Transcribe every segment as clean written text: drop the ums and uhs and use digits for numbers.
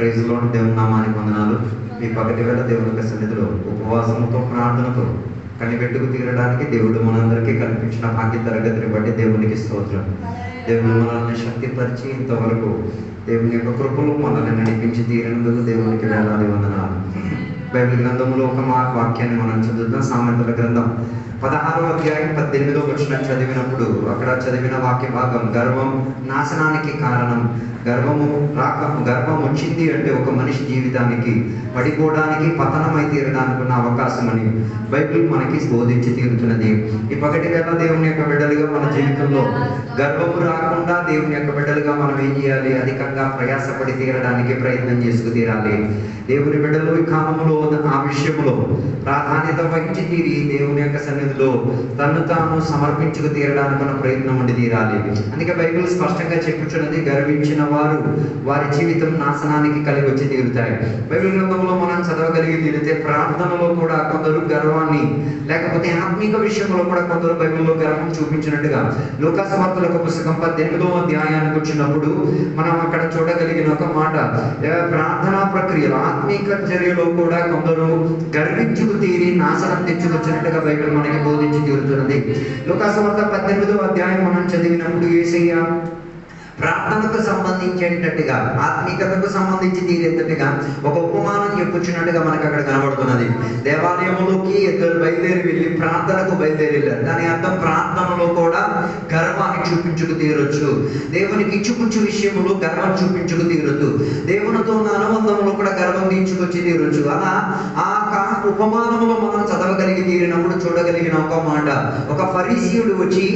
Praise lord. దేవుని నామానికి వందనాలు. మీ పగటి వేళ దేవుని యొక్క సన్నిధిలో ఉపవాసంతో ప్రార్థనతో కనిపెట్టుకు తీరడానికి దేవుడు మనందరికీ కల్పించిన భాగ్య తరగతిని బట్టి దేవునికి స్తోత్రం. దేవుడు మనల్ని శక్తిపరిచి ఇంతవరకు దేవుని యొక్క కృపలో మనల్ని నడిపించి తీరినందుకు దేవునికి వేలాది వందనాలు. బైబిల్ గ్రంథంలో ఒక వాక్యాన్ని మనం చదువుతాం. సామెతల గ్రంథం 16వ అధ్యాయం 18వ వచనం చదివినప్పుడు అక్కడ చదివిన వాక్య భాగం, గర్వం నాశనానికి కారణం. గర్వం వచ్చింది అంటే ఒక మనిషి జీవితానికి పడిపోవడానికి, పతనమై తీరడానికి ఉన్న అవకాశం అని బైబిల్ మనకి బోధించి తీరుతున్నది. ఈ పగటి వేళ దేవుని యొక్క బిడ్డలుగా మన జీవితంలో గర్వము రాకుండా దేవుని యొక్క బిడ్డలుగా మనం ఏం చేయాలి? అధికంగా ప్రయాసపడి తీరడానికి ప్రయత్నం చేసుకు తీరాలి. దేవుని బిడ్డలు ఈ కాలంలో ఆ విషయంలో ప్రాధాన్యత వహించి తీరి దేవుని యొక్క సన్నిధిలో తను తాను సమర్పించుకు తీరడానికి ఉన్న ప్రయత్నం ఉండి తీరాలి. అందుకే బైబిల్ స్పష్టంగా చెప్పుచున్నది, గర్వించిన వారు వారి జీవితం నాశనానికి కలిగి వచ్చి తీరుతాయి. బైబిల్ గ్రంథంలో మనం చదవగలిగి తీరితే ప్రార్థనలో కూడా కొందరు గర్వాన్ని, లేకపోతే ఆత్మీక విషయంలో కూడా కొందరు బైబిల్లో గర్వం చూపించినట్టుగా లూకాసు వార్తల పుస్తకం 18వ అధ్యాయానికి వచ్చినప్పుడు మనం అక్కడ చూడగలిగిన ఒక మాట, ప్రార్థనా ప్రక్రియలో ఆత్మీక చర్యలో కూడా కొందరు గర్వించుకు తీరి నాశనం తెచ్చుకొచ్చినట్టుగా బైబిల్ మనకి బోధించి తీరుతున్నది. లూకాసు వార్త 18వ అధ్యాయం మనం చదివినప్పుడు యేసయ్య ప్రార్థనకు సంబంధించేటట్టుగా, ఆత్మీకతకు సంబంధించి తీరేటట్టుగా ఒక ఉపమానం చెప్పుచున్నట్టుగా మనకు అక్కడ కనబడుతున్నది. దేవాలయంలోకి ఇద్దరు బయలుదేరి వెళ్ళి ప్రార్థనకు బయలుదేరారు. దాని అర్థం ప్రార్థనలో కూడా గర్వాన్ని చూపించుకు తీరొచ్చు. దేవునికి ఇచ్చుపుచ్చు విషయంలో గర్వం చూపించుకు తీరొద్దు. దేవునితో ఉన్న అనుబంధంలో కూడా గర్వం తీర్చుకొచ్చి తీరొచ్చు. అలా ఆ ఉపమానంలో మనం చదవగలిగి తీరినప్పుడు చూడగలిగిన ఒక మాట, ఒక ఫరీసీయుడు వచ్చి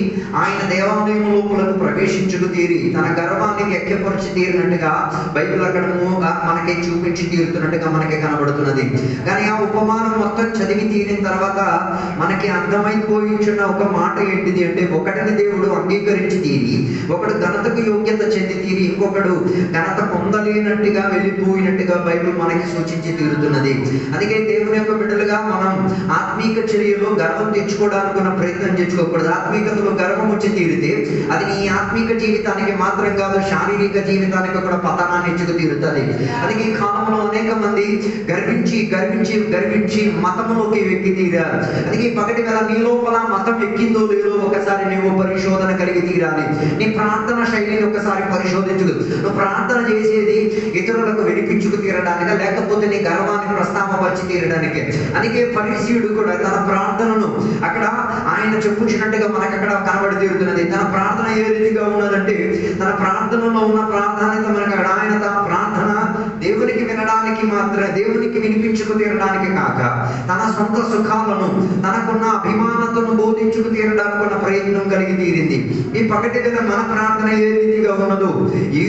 ఆయన దేవాలయం లోపలకు ప్రవేశించుకు తీరి తన గర్వాన్ని వ్యక్తపరిచి తీరినట్టుగా బైబిల్ అక్కడ మనకి చూపించి తీరుతున్నట్టుగా మనకి కనబడుతున్నది. కానీ ఆ ఉపమానం మొత్తం చదివి తీరిన తర్వాత మనకి అర్థమైపోయించున్న ఒక మాట ఏంటిది అంటే, ఒకటిని దేవుడు అంగీకరించి తీరి, ఒకడు ఘనతకు యోగ్యత చెంది తీరి, ఇంకొకడు ఘనత పొందలేనట్టుగా వెళ్ళిపోయినట్టుగా బైబిల్ మనకి సూచించి తీరుతున్నది. అందుకే దేవుని యొక్క బిడ్డలుగా మనం ఆత్మీక చర్యలో గర్వం తెచ్చుకోవడానికి ఉన్న ప్రయత్నం చేసుకోకూడదు. ఆత్మీకతలో గర్వం వచ్చి తీరితే అది నీ ఆత్మీక జీవితానికి మాత్రం కాదు, శారీరక జీవితానికి కూడా పతనాన్ని ఇచ్చుకు తీరుతుంది. అందుకే ఈ కాలంలో అనేక మంది గర్వించి గర్వించి గర్వించి మతంలోకి వెక్కి తీరారు. అందుకే పగటి వేళ నీ లోపల మతం ఎక్కిందో లేదో ఒకసారి నువ్వు పరిశోధన కలిగి తీరాలి. నీ ప్రార్థన శైలిని ఒకసారి పరిశోధించు. నువ్వు ప్రార్థన చేసేది ఇతరులకు వినిపించుకు తీరడానిక, లేకపోతే నీ గర్వాన్ని ప్రస్తావపరిచి తీరడానికి? అందుకే ఫరీసీయుడు కూడా తన ప్రార్థనను అక్కడ ఆయన చెప్పుచున్నట్టుగా మనకు అక్కడ కనబడి తీరుతున్నది. తన ప్రార్థన ఏ రీతిగా ఉన్నదంటే, తన ప్రార్థనలో ఉన్న ప్రాధాన్యత మనకు అక్కడ ఆయన తన ప్రార్థన దేవునికి వినడానికి మాత్రమే, దేవునికి వినిపించుకు తీరడానికి కాక తన సొంత సుఖాలను, తనకున్న అభిమానతను బోధించుకు తీరడానికి ఉన్న ప్రయత్నం కలిగి తీరింది. ఈ పగటి వేళ మన ప్రార్థన ఏ రీతిగా ఉన్నదో ఈ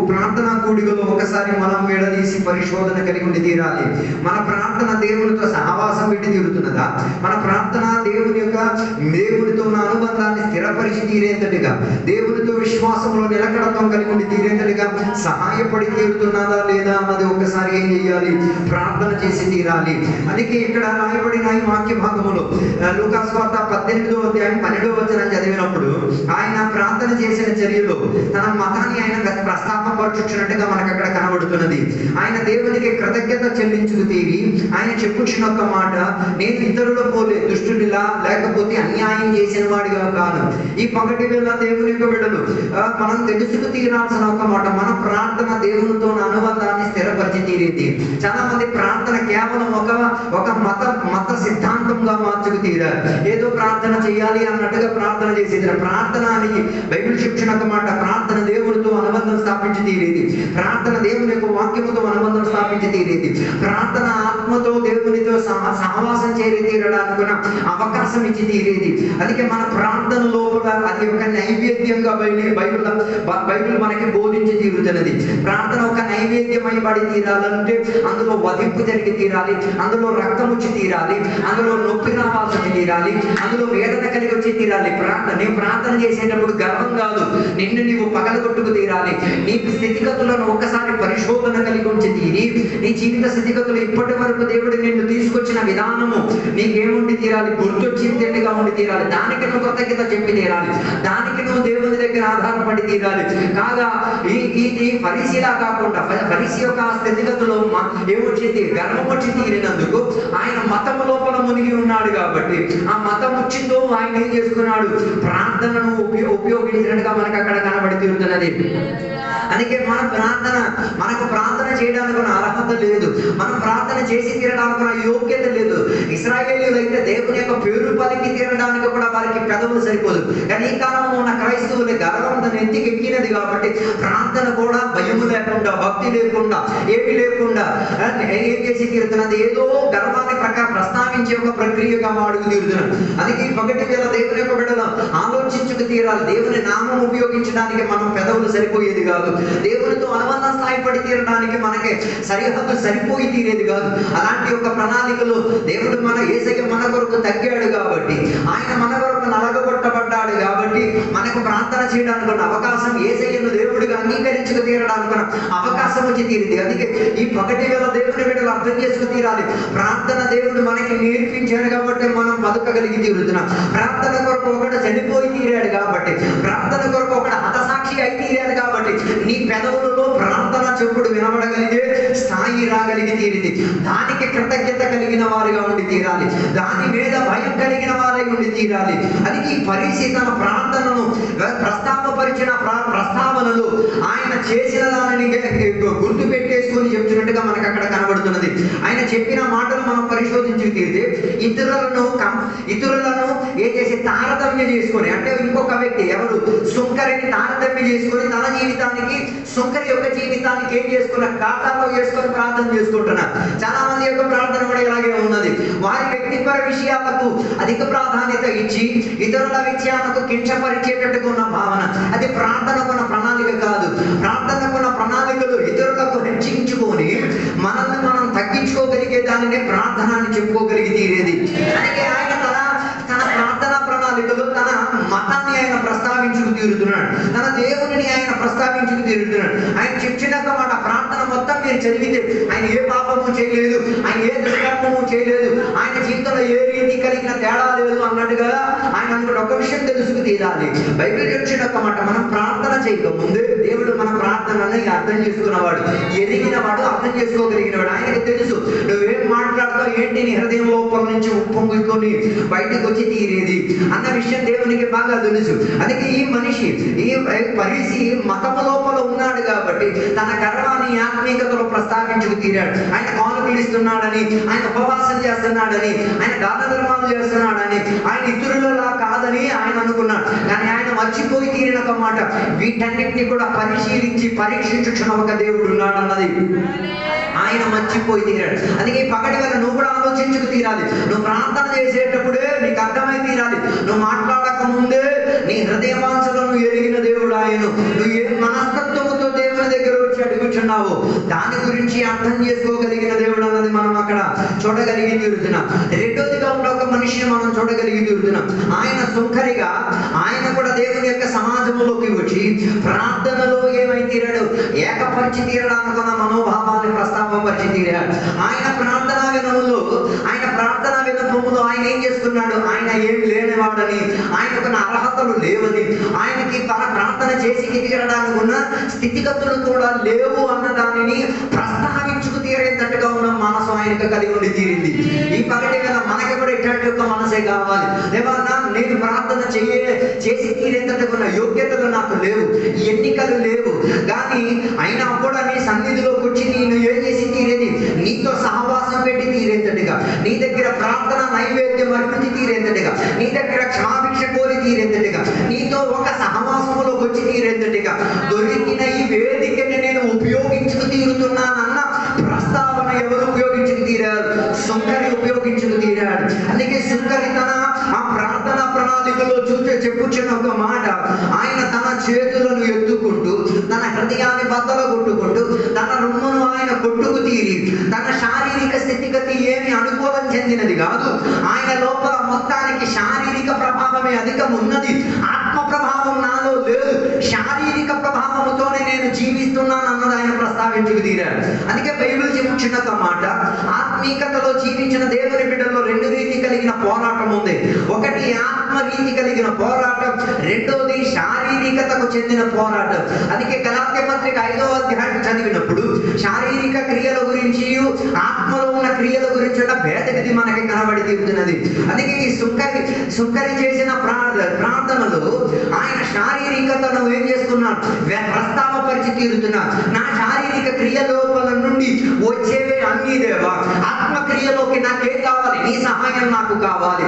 ప్రార్థనా కూడికలో ఒకసారి మనం విడదీసి పరిశోధన కలిగి ఉండి తీరాలి. మన ప్రార్థన దేవునితో సహవాసం పెట్టి తీరుతున్నదా? మన ప్రార్థన దేవునితో ఉన్న అనుబంధాన్ని స్థిరపరిచి తీరేంతటిగా, దేవునితో విశ్వాసంలో నిలకడత్వం కలిగి ఉండి తీరేంతటిగా సహాయపడి తీరుతున్నదా లేదా అన్నది ఒకసారి ఏం చేయాలి? ప్రార్థన చేసి తీరాలి. అందుకే ఇక్కడ రాయబడిన ఈ వాక్య భాగములో లూకాసు వార్త 18వ అధ్యాయం 12వ వచనం చదివినప్పుడు ఆయన ప్రార్థన చేసిన చర్యలో తన మతాన్ని ఆయన ప్రస్తాపపరచుచున్నట్టుగా మనకు అక్కడ కనబడుతున్నది. ఆయన దేవునికి కృతజ్ఞత చెల్లించుకు తీరి ఆయన చెప్పుచున్న ఒక మాట, నేను ఇతరుల పోలే దుష్టుడిలా లేకపోతే అన్యాయం చేసిన వాడిగా కాను. ఈ పగటి వేళ దేవుని యొక్క బిడ్డలు మనం తెలుసుకు తీరాల్సిన ఒక మాట, మన ప్రార్థన దేవునితో అనుబంధాన్ని స్థిరపరిచి తీరేది. చాలా మంది ప్రార్థన కేవలం ఒక మత సిద్ధాంతంగా మార్చుకు తీరారు. ఏదో ప్రార్థన చేయాలి అన్నట్టుగా ప్రార్థన చేసేది. ప్రార్థన అని బైబిల్ శిక్షణ ఒక మాట, ప్రార్థన దేవునితో అనుబంధం స్థాపించి తీరేది. ప్రార్థన దేవుని యొక్క వాక్యముతో అనుబంధం స్థాపించి తీరేది. ప్రార్థన ఆత్మతో దేవునితో సహవాసం చేరి తీరడానికి అవకాశం ఇచ్చి తీరేది. అందుకే మన ప్రార్థన లోపల అది ఒక నైవేద్యంగా బైబిల్ మనకి బోధించి తీరుతున్నది. ప్రార్థన ఒక నైవేద్యమై పడి తీరాలంటే అందులో వధింపు జరిగి తీరాలి, అందులో రక్తం వచ్చి తీరాలి, అందులో నొప్పి రావాల్సి వచ్చి తీరాలి, అందులో వేదన కలిగి వచ్చి తీరాలి. నేను ప్రార్థన చేసేటప్పుడు గర్వంగా కాదు, నిన్ను నీవు పగలగొట్టుకు తీరాలి. నీ స్థితిగతులను ఒక్కసారి పరిశోధన కలిగి ఉంచి తీరి, నీ జీవిత స్థితిగతులు ఇప్పటి వరకు దేవుడు నిన్ను తీసుకొచ్చిన విధానము నీకేముండి తీరాలి, గుర్తొచ్చిందిగా ఉండి తీరాలి. దానికి నువ్వు కృతజ్ఞత చెప్పి తీరాలి, దానికి నువ్వు దేవుని దగ్గర ఆధారపడి తీరాలి. కాగా ఈ ఫరిసీలా కాకుండా ఫరిసీ యొక్క స్థితిగతులు ఏమొచ్చింది, గర్వం వచ్చి తీరినందుకు ఆయన మతం లోపల మునిగి ఉన్నాడు. కాబట్టి ఆ మతం వచ్చిందో ఆయన ఏం చేసుకున్నాడు, ప్రార్థనను ఉపయోగించినట్టుగా మనకు అక్కడ కనబడి తీరుతున్నది. అందుకే మనకు ప్రార్థన చేయడానికి అర్హత లేదు, మనం ప్రార్థన చేసి తీరడానికి యోగ్యత లేదు. ఇశ్రాయేలీయులు అయితే దేవుని యొక్క పేరు పలికి తీరడానికి కూడా వారికి పెదవులు సరిపోదు. కానీ ఈ కాలంలో ఉన్న క్రైస్తవుల గర్వం తన ఎత్తికి ఎక్కినది కాబట్టి ప్రార్థన కూడా భయము లేకుండా, భక్తి లేకుండా, ఏమి లేకుండా ఏం చేసి తీరుతున్నది, ఏదో గర్వాన్ని ప్రస్తావించే ఒక ప్రక్రియగా వాడుకు తీరుతున్నది. అందుకే ఈ పగటి వేళ దేవుని యొక్క బిడ్డలు ఆలోచించుకు తీరాలి. దేవుని నామం ఉపయోగించడానికి మనం పెదవులు సరిపోయేది కాదు, దేవునితో అనుబంధ స్థాయిపడి తీరడానికి మనకి సరిహద్దు సరిపోయి తీరేది కాదు. అలాంటి ఒక ప్రణాళికలో దేవుడు యేసయ్య మన కొరకు తగ్గాడు కాబట్టి, ఆయన మన కొరకు నలగొట్టబడ్డాడు కాబట్టి మనకు ప్రార్థన చేయడానికి ఉన్న అవకాశం, యేసయ్యను దేవుడిగా అంగీకరించుకు తీరడానికి అవకాశం వచ్చి తీరింది. అందుకే ఈ పగటి వేళ దేవుని బిడ్డలు అర్థం చేసుకు తీరాలి. ప్రార్థన దేవుడు మనకి నేర్పించాడు కాబట్టి మనం బతకగలిగి తీరుతున్నాం. ప్రార్థన కొరకు ఒకడు చనిపోయి తీరాడు కాబట్టి, ప్రార్థన కొరకు ఒకడు హతసాక్షి అయి తీరాడు కాబట్టి నీ పెదవులలో ప్రార్థన చెప్పుడు వినబడగలిగే స్థాయి రాగలిగి తీరింది. దానికి కృతజ్ఞత కలిగిన వారుగా ఉండి తీరాలి, దాని మీద భయం కలిగిన వారై ఉండి తీరాలి. అది ఈ ఫరిసీ తన ప్రార్థనను ప్రస్తావపరిచిన ప్రస్తావనలు ఆయన చేసిన దానిని గుర్తు పెట్టేసుకొని చెప్తున్నట్టుగా మనకు అక్కడ కనబడుతున్నది. ఆయన చెప్పిన మాటలు మనం పరిశోధించి తీరితే ఇతరులను ఏం చేసి తారతమ్యం చేసుకొని, అంటే ఇంకొక వ్యక్తి ఎవరు సుంకరిని తారతమ్యం చేసుకొని తన జీవితానికి సుంకరి యొక్క జీవితానికి ఏం చేసుకున్న ఖాతాలో వేసుకొని ప్రార్థన చేసుకుంటున్నారు. చాలా మంది యొక్క ప్రార్థన కూడా ఇలాగే ఉన్నది. వారి వ్యక్తిపర విషయాలకు అధిక ప్రాధాన్యత ఇచ్చి ఇతరుల విషయాలకు కించపరిచేటట్టుగా ఉన్న భావన, అది ప్రార్థనకున్న ప్రణాళిక కాదు. ప్రార్థనకున్న ప్రణాళికలు ఇతరులకు హెచ్చించుకొని మనల్ని మనం తగ్గించుకోగలిగే దానినే ప్రార్థన అని చెప్పుకోగలిగి తీరేది. అందుకే ఆయన తన ప్రార్థనా ప్రణాళికలో తన మతాన్ని ఆయన ప్రస్తావించుకు తీరుతున్నాడు, తన దేవుని ఆయన ప్రస్తావించుకు తీరుతున్నాడు. ఆయన చెప్పిన మాట ప్రార్థన మొత్తం మీరు చదివితే ఆయన ఏ పాపము చేయలేదు, ఆయన ఏ దుష్కర్మము చేయలేదు, ఆయన జీవితంలో ఏ రీతి కలిగిన తేడా లేదు అన్నట్టుగా ఆయన అందులో ఒక విషయం తెలుసుకు తీరాలి. బైబిల్ చెప్పిన మాట, మనం ప్రార్థన చేయక ముందే దేవుడు మన ప్రార్థనని అర్థం చేసుకున్నవాడు, ఎదిగినవాడు, అర్థం చేసుకోగలిగినవాడు. ఆయనకు తెలుసు నువ్వేం మాట్లాడతావు ఏంటి, నీ హృదయం లోపల నుంచి ఉప్పొంగుకొని బయటకు వచ్చి తీరేది అన్న విషయం దేవునికి బాగా తెలుసు. అందుకే ఈ మనిషి, ఈ ఫరిసీ మతము లోపల ఉన్నాడు కాబట్టి తన గర్వాన్ని ఆత్మీయతలో ప్రస్తావించుకు తీరాడు. ఆయన కానుకలు ఇస్తున్నాడని, ఆయన ఉపవాసం చేస్తున్నాడని, ఆయన దాన ధర్మాలు చేస్తున్నాడని, ఆయన ఇతరులలా కాదని ఆయన అనుకున్నాడు. కానీ ఆయన మర్చిపోయి తీరిన ఒక మాట, వీటన్నిటిని కూడా పరిశీలించి పరీక్షించుచున్న ఒక దేవుడు ఉన్నాడు అన్నది ఆయన మర్చిపోయి తీరాడు. అందుకే పగటి వేళ నువ్వు కూడా ఆలోచించుకు తీరాలి. నువ్వు ప్రార్థన చేసేటప్పుడే నీకు అర్థమై తీరాలి. నువ్వు మాట్లాడక ముందే నీ హృదయ వాంఛలను ఎరిగిన దేవుడు ఆయన. నువ్వు ఏ మనస్తత్వముతో దేవుని దగ్గర వచ్చి అడుగుచున్నావు దాని గురించి అర్థం చేసుకోగలిగిన దేవుడు అన్నది మనం అక్కడ చూడగలిగి తీరుతున్నాం. రెండోదిగా ఉన్న ఒక మనిషిని మనం చూడగలిగి తీరుతున్నాం. ఆయన సుంకరిగా ఆయన కూడా దేవుని యొక్క సమాజంలోకి వచ్చి ప్రార్థనలో ఏమై తీరాడు, ఏకపరిచి తీరడానికి ఉన్న మనోభావాన్ని ప్రస్తావపరిచి తీరాడు. ఆయన ప్రార్థనా వినములో, ఆయన ప్రార్థనా వినపములో ఆయన ఏం చేసుకున్నాడు, ఆయన ఏమి లేనివాడని, ఆయనకు అర్హతలు లేవని, ఆయనకి తన ప్రార్థన చేసి తీరడానికి ఉన్న స్థితిగతులు కూడా లేవు అన్న దానిని ప్రస్తావించుకు తీరేటట్టుగా ఉన్న మనసు ఆయనకు కలిగి ఉండి తీరింది. ఈ పగటి వేళ మనకి కూడా ఇట్లాంటి ఒక మనసే కావాలి. దేవన్నా నేను ప్రార్థన చేసి తీరేటట్టుగా ఉన్న యోగ్యతలు నాకు లేవు, ఎన్నికలు లేవు, కానీ అయినా కూడా నీ సన్నిధిలోకి వచ్చి నేను ఏం చేసి తీరేది, నీతో సహవాసం పెట్టి తీరేటట్టుగా, నీ దగ్గర ప్రార్థన నైవేద్యం అర్పించి తీరేటట్టుగా, నీ దగ్గర క్షమాభిక్ష కోరి తీరేటట్టుగా, నీతో ఒక సహవాసంలోకి వచ్చి తీరేటట్టుగా దొరికిన ఈ వేదికని నేను ఉపయోగించుకు తీరుతున్నానన్న ప్రస్తావన ఎవరు ఉపయోగించుకు తీరారు, సుంకరి ఉపయోగించుకు తీరాడు. అందుకే సుంకరి తన ఆ ప్రార్థన ప్రణాళికలో చెప్పుచున్న ఒక మాట, ఆయన తన చేతులను ఎత్తుకుంటూ తన హృదయాన్ని బద్దలు కొట్టుకుంటూ తన రొమ్మును ఆయన కొట్టుకు తీరి తన శారీరక స్థితిగతి ఏమి అనుకూలం చెందినది కాదు. ఆయన లోపల మొత్తానికి శారీరక ప్రభావమే అధికం ఉన్నది. ఆత్మ ప్రభావం నాలో లేదు. శారీరక ప్రభావంతోనే నేను జీవిస్తున్నాను అన్నది ఆయన ప్రస్తావించుకు తీరాడు. అందుకే బైబిల్ చెప్పుచున్న ఒక మాట, ఆత్మీకతలో జీవించిన దేవుని బిడ్డల్లో రెండు రీతి కలిగిన పోరాటం ఉంది. ఒకటి ఆత్మ రీతి కలిగిన పోరాటం, రెండోది శారీరకతకు చెందిన పోరాటం. అందుకే గలాత్య పత్రిక 5వ అధ్యాయం చదివినప్పుడు శారీరక క్రియల గురించి ఆత్మలో ఉన్న క్రియల గురించి ఉన్న భేదగతి మనకి కనబడి తీరుతున్నది. అందుకే ఈ సుంకరి చేసిన ప్రార్థనలు ఆయన శారీరకతను ఏం చేస్తున్నాడు, ప్రస్తావపరిచి తీరుతున్నాడు. నా శారీరక క్రియ లోపల నుండి వచ్చేవే అన్ని దేవా, ఆత్మక్రియలోకి నాకేం కావాలి, నీ సహాయం నాకు కావాలి,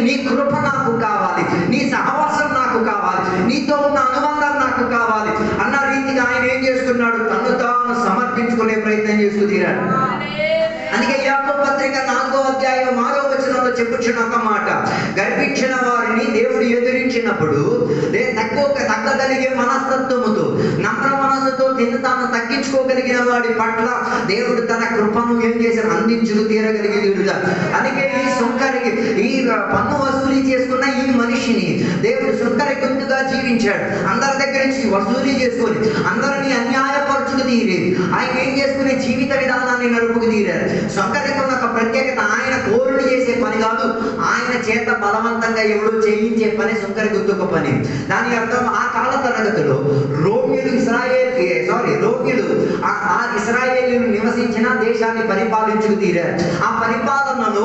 నీ కృప నాకు కావాలి, నీ సహవాసం నాకు కావాలి, నీతో ఉన్న అనుబంధం నాకు కావాలి అన్న రీతిగా ఆయన ఏం చేస్తున్నాడు, తను తాను సమర్పించుకునే ప్రయత్నం చేస్తూ తీరాడు. అందుకే యాకోబు పత్రిక 4వ అధ్యాయం 6వ వచనంలో చెప్పుచున్న ఒక మాట, గర్వించిన వారిని దేవుడు ఎదిరించినప్పుడు తగ్గగలిగే మనస్తత్వముతో, నమ్ర మనసుతో తాను తగ్గించుకోగలిగిన వాడి పట్ల దేవుడు తన కృపను ఏం చేశారు, అందించుకు తీరగలిగి తీరుతారు. అందుకే ఈ సుంకరికి, ఈ పన్ను వసూలు చేసుకున్న ఈ మనిషిని దేవుడు సుంకరి గుర్తుగా జీవించాడు. అందరి దగ్గర నుంచి వసూలు చేసుకొని అందరినీ అన్యాయపరచుకు తీరి ఆయన ఏం చేసుకునే జీవిత విధానాన్ని నడుపుకు తీరారు. సుంకరికి ఉన్న ఒక ప్రత్యేకత, ఆయన కోరుడు చేసే పని కాదు, ఆయన చేత బలవంతంగా ఎవడో చేయించే పని సుంకరి గుర్తుకు పని. దాని అర్థం ఆ కాల తరగతిలో రోమ్యులు ఇశ్రాయేలీయులు నివసించిన దేశాన్ని పరిపాలించుకు తీరారు. ఆ పరిపాలనలో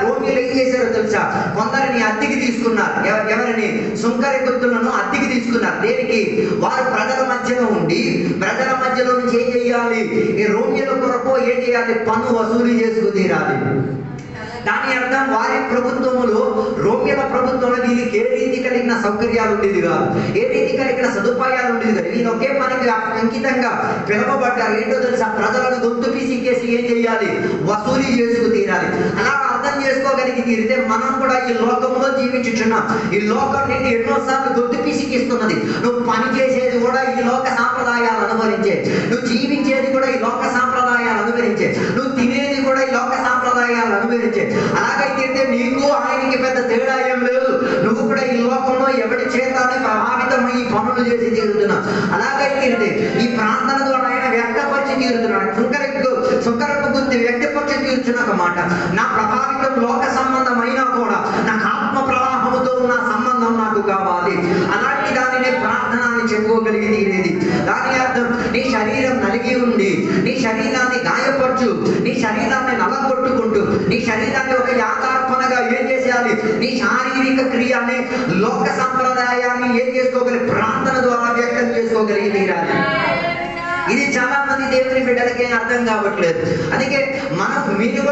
రోమ్యులు ఏం చేశారో తెలుసా, కొందరిని అద్దెకి తీసుకున్నారు. ఎవరిని? సుంకరి గుర్తులను అద్దెకి తీసుకున్నారు. దేనికి? వారు ప్రజల మధ్యలో ఉండి ప్రజల మధ్యలో నుంచి ఏం చేయాలి, ఈ రోమ్యుల కొరకు ఏం చేయాలి, పన్ను వసూలు చేసుకు తీరాలి. దాని అర్థం వారి ప్రభుత్వములో, రోమ్యుల ప్రభుత్వంలో వీళ్ళకి ఏ రీతి కలిగిన సౌకర్యాలు ఉండేది కాదు, ఏ రీతి కలిగిన సదుపాయాలు ఉండేది కాదు. వీళ్ళు ఒకే పనికి అంకితంగా పిలవబడ్డారు. ఏంటో తెలుసా, ప్రజలను గొంతు పీసికేసి ఏం చేయాలి, వసూలు చేసుకు తీరాలి. అలా అర్థం చేసుకోగలిగి తీరితే మనం కూడా ఈ లోకంలో జీవించుచున్నాం. ఈ లోకం నిన్ను ఎన్నోసార్లు గొంతు పీసికిస్తున్నది. నువ్వు పని చేసేది కూడా ఈ లోక సాంప్రదాయాలు అనుభవించే, నువ్వు జీవించేది కూడా ఈ లోక సాంప్రదాయాలు అనుభవించే, నువ్వు తినేది కూడా ఈ లోక సాంప్రదాయాలు అనుభవించే. అలాగైతే నీకు ఆయనకి పెద్ద తేడా ఏం లేదు. నువ్వు కూడా ఈ లోకంలో ఎవరి చేతాన్ని ప్రభావితమై ఈ పనులు చేసి తీరుతున్నావు. అలాగైతే ఈ ప్రార్థన ద్వారా ఆయన వ్యక్తపరిచి తీరుతున్నాడు. సుంకరపు గుర్తి వ్యక్తపరిచి తీరుచున్న ఒక మాట, నా ప్రభావితం లోక సంబంధం అయినా కూడా నాకు ఆత్మ ప్రవాహముతో ఉన్న సంబంధం నాకు కావాలి. అలాంటి దానినే ప్రార్థన అని చెప్పుకోగలిగి తీరేది. దాని అర్థం, నీ శరీరం నలిగి ఉండి నీ శరీరాన్ని గాయపరచు, నీ శరీరాన్ని నలగొట్టుకుంటూ నీ శరీరాన్ని ఒక యాగార్పణగా ఏం చేసేయాలి, నీ శారీరక క్రియని లోక సంప్రదాయాన్ని ఏం చేసుకోగలిగి ప్రార్థన ద్వారా వ్యక్తం చేసుకోగలిగి తీరాలి. ఇది చాలా మంది దేవుని బిడ్డలకే అర్థం కావట్లేదు. అందుకే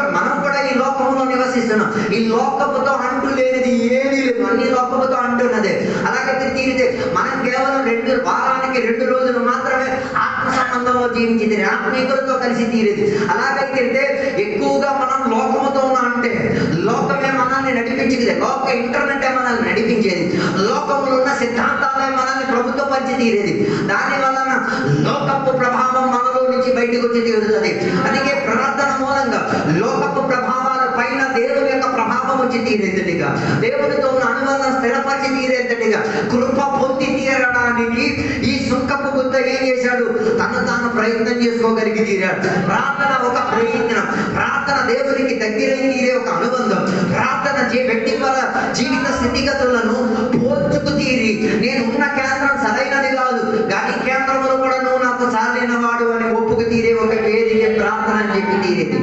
మనం కూడా ఈ లోకంలో నివసిస్తున్నాం. ఈ లోకముతో అంటూ లేనిది ఏమీ లేదు, అన్ని లోకముతో అంటున్నదే. అలాగైతే తీరితే మనం కేవలం వారానికి 2 రోజులు మాత్రమే ఆత్మ సంబంధంలో జీవించింది, ఆత్మీకులతో కలిసి తీరేది. అలాగైతే ఎక్కువగా మనం లోకముతో ఉన్నా అంటే లోకమే మనల్ని నడిపించేది, లోక ఇంటర్నెట్ మనల్ని నడిపించేది, లోకంలో ఉన్న సిద్ధాంతాలే మనల్ని ప్రభుత్వపరిచి తీరేది. దాని వలన లోకపు ప్రభావం మనలో నుంచి బయటకు వచ్చి తీరుతుంది. అందుకే ప్రార్థన మూలంగా లోకపు ప్రభావాల పైన దేవుని యొక్క ప్రభావం వచ్చి తీరేంతటిగా, దేవునితో ఉన్న అనుబంధం స్థిరపరిచి తీరేంతటిగా, కృప పొంది తీరడానికి ఈ సుంకపు గుత్త ఏం చేశాడు, తాను ప్రయత్నం చేసుకోగలిగి తీరాడు. ప్రార్థన ఒక ప్రయత్నం, ప్రార్థన దేవునికి దగ్గరై తీరే ఒక అనుబంధం. ప్రార్థన వ్యక్తిగత జీవిత స్థితిగతులను పోల్చుకు తీరి, నేను ఉన్న కేంద్రం సరైనది కాదు కానీ కేంద్రంలో కూడా నువ్వు నాకు సాలైన వాడు అని ఒప్పుకు తీరే ఒక వేదిక ప్రార్థన అని చెప్పి తీరేది.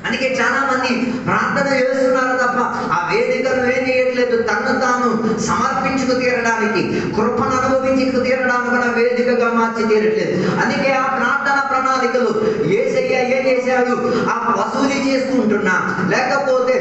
అందుకే చాలా మంది ప్రార్థన చేస్తున్నారు తప్ప ఆ వేదికను ఏం చేయట్లేదు, తను తాను సమర్పించుకు తీరడానికి, కృపను అనుభవించుకు తీరడానికి కూడా వేదికగా మార్చి తీరట్లేదు. అందుకే ఆ ప్రార్థన ప్రణాళికలు యేసయ్య ఏం చేశాడు, ఆ వసూలు చేసుకుంటున్నా లేకపోతే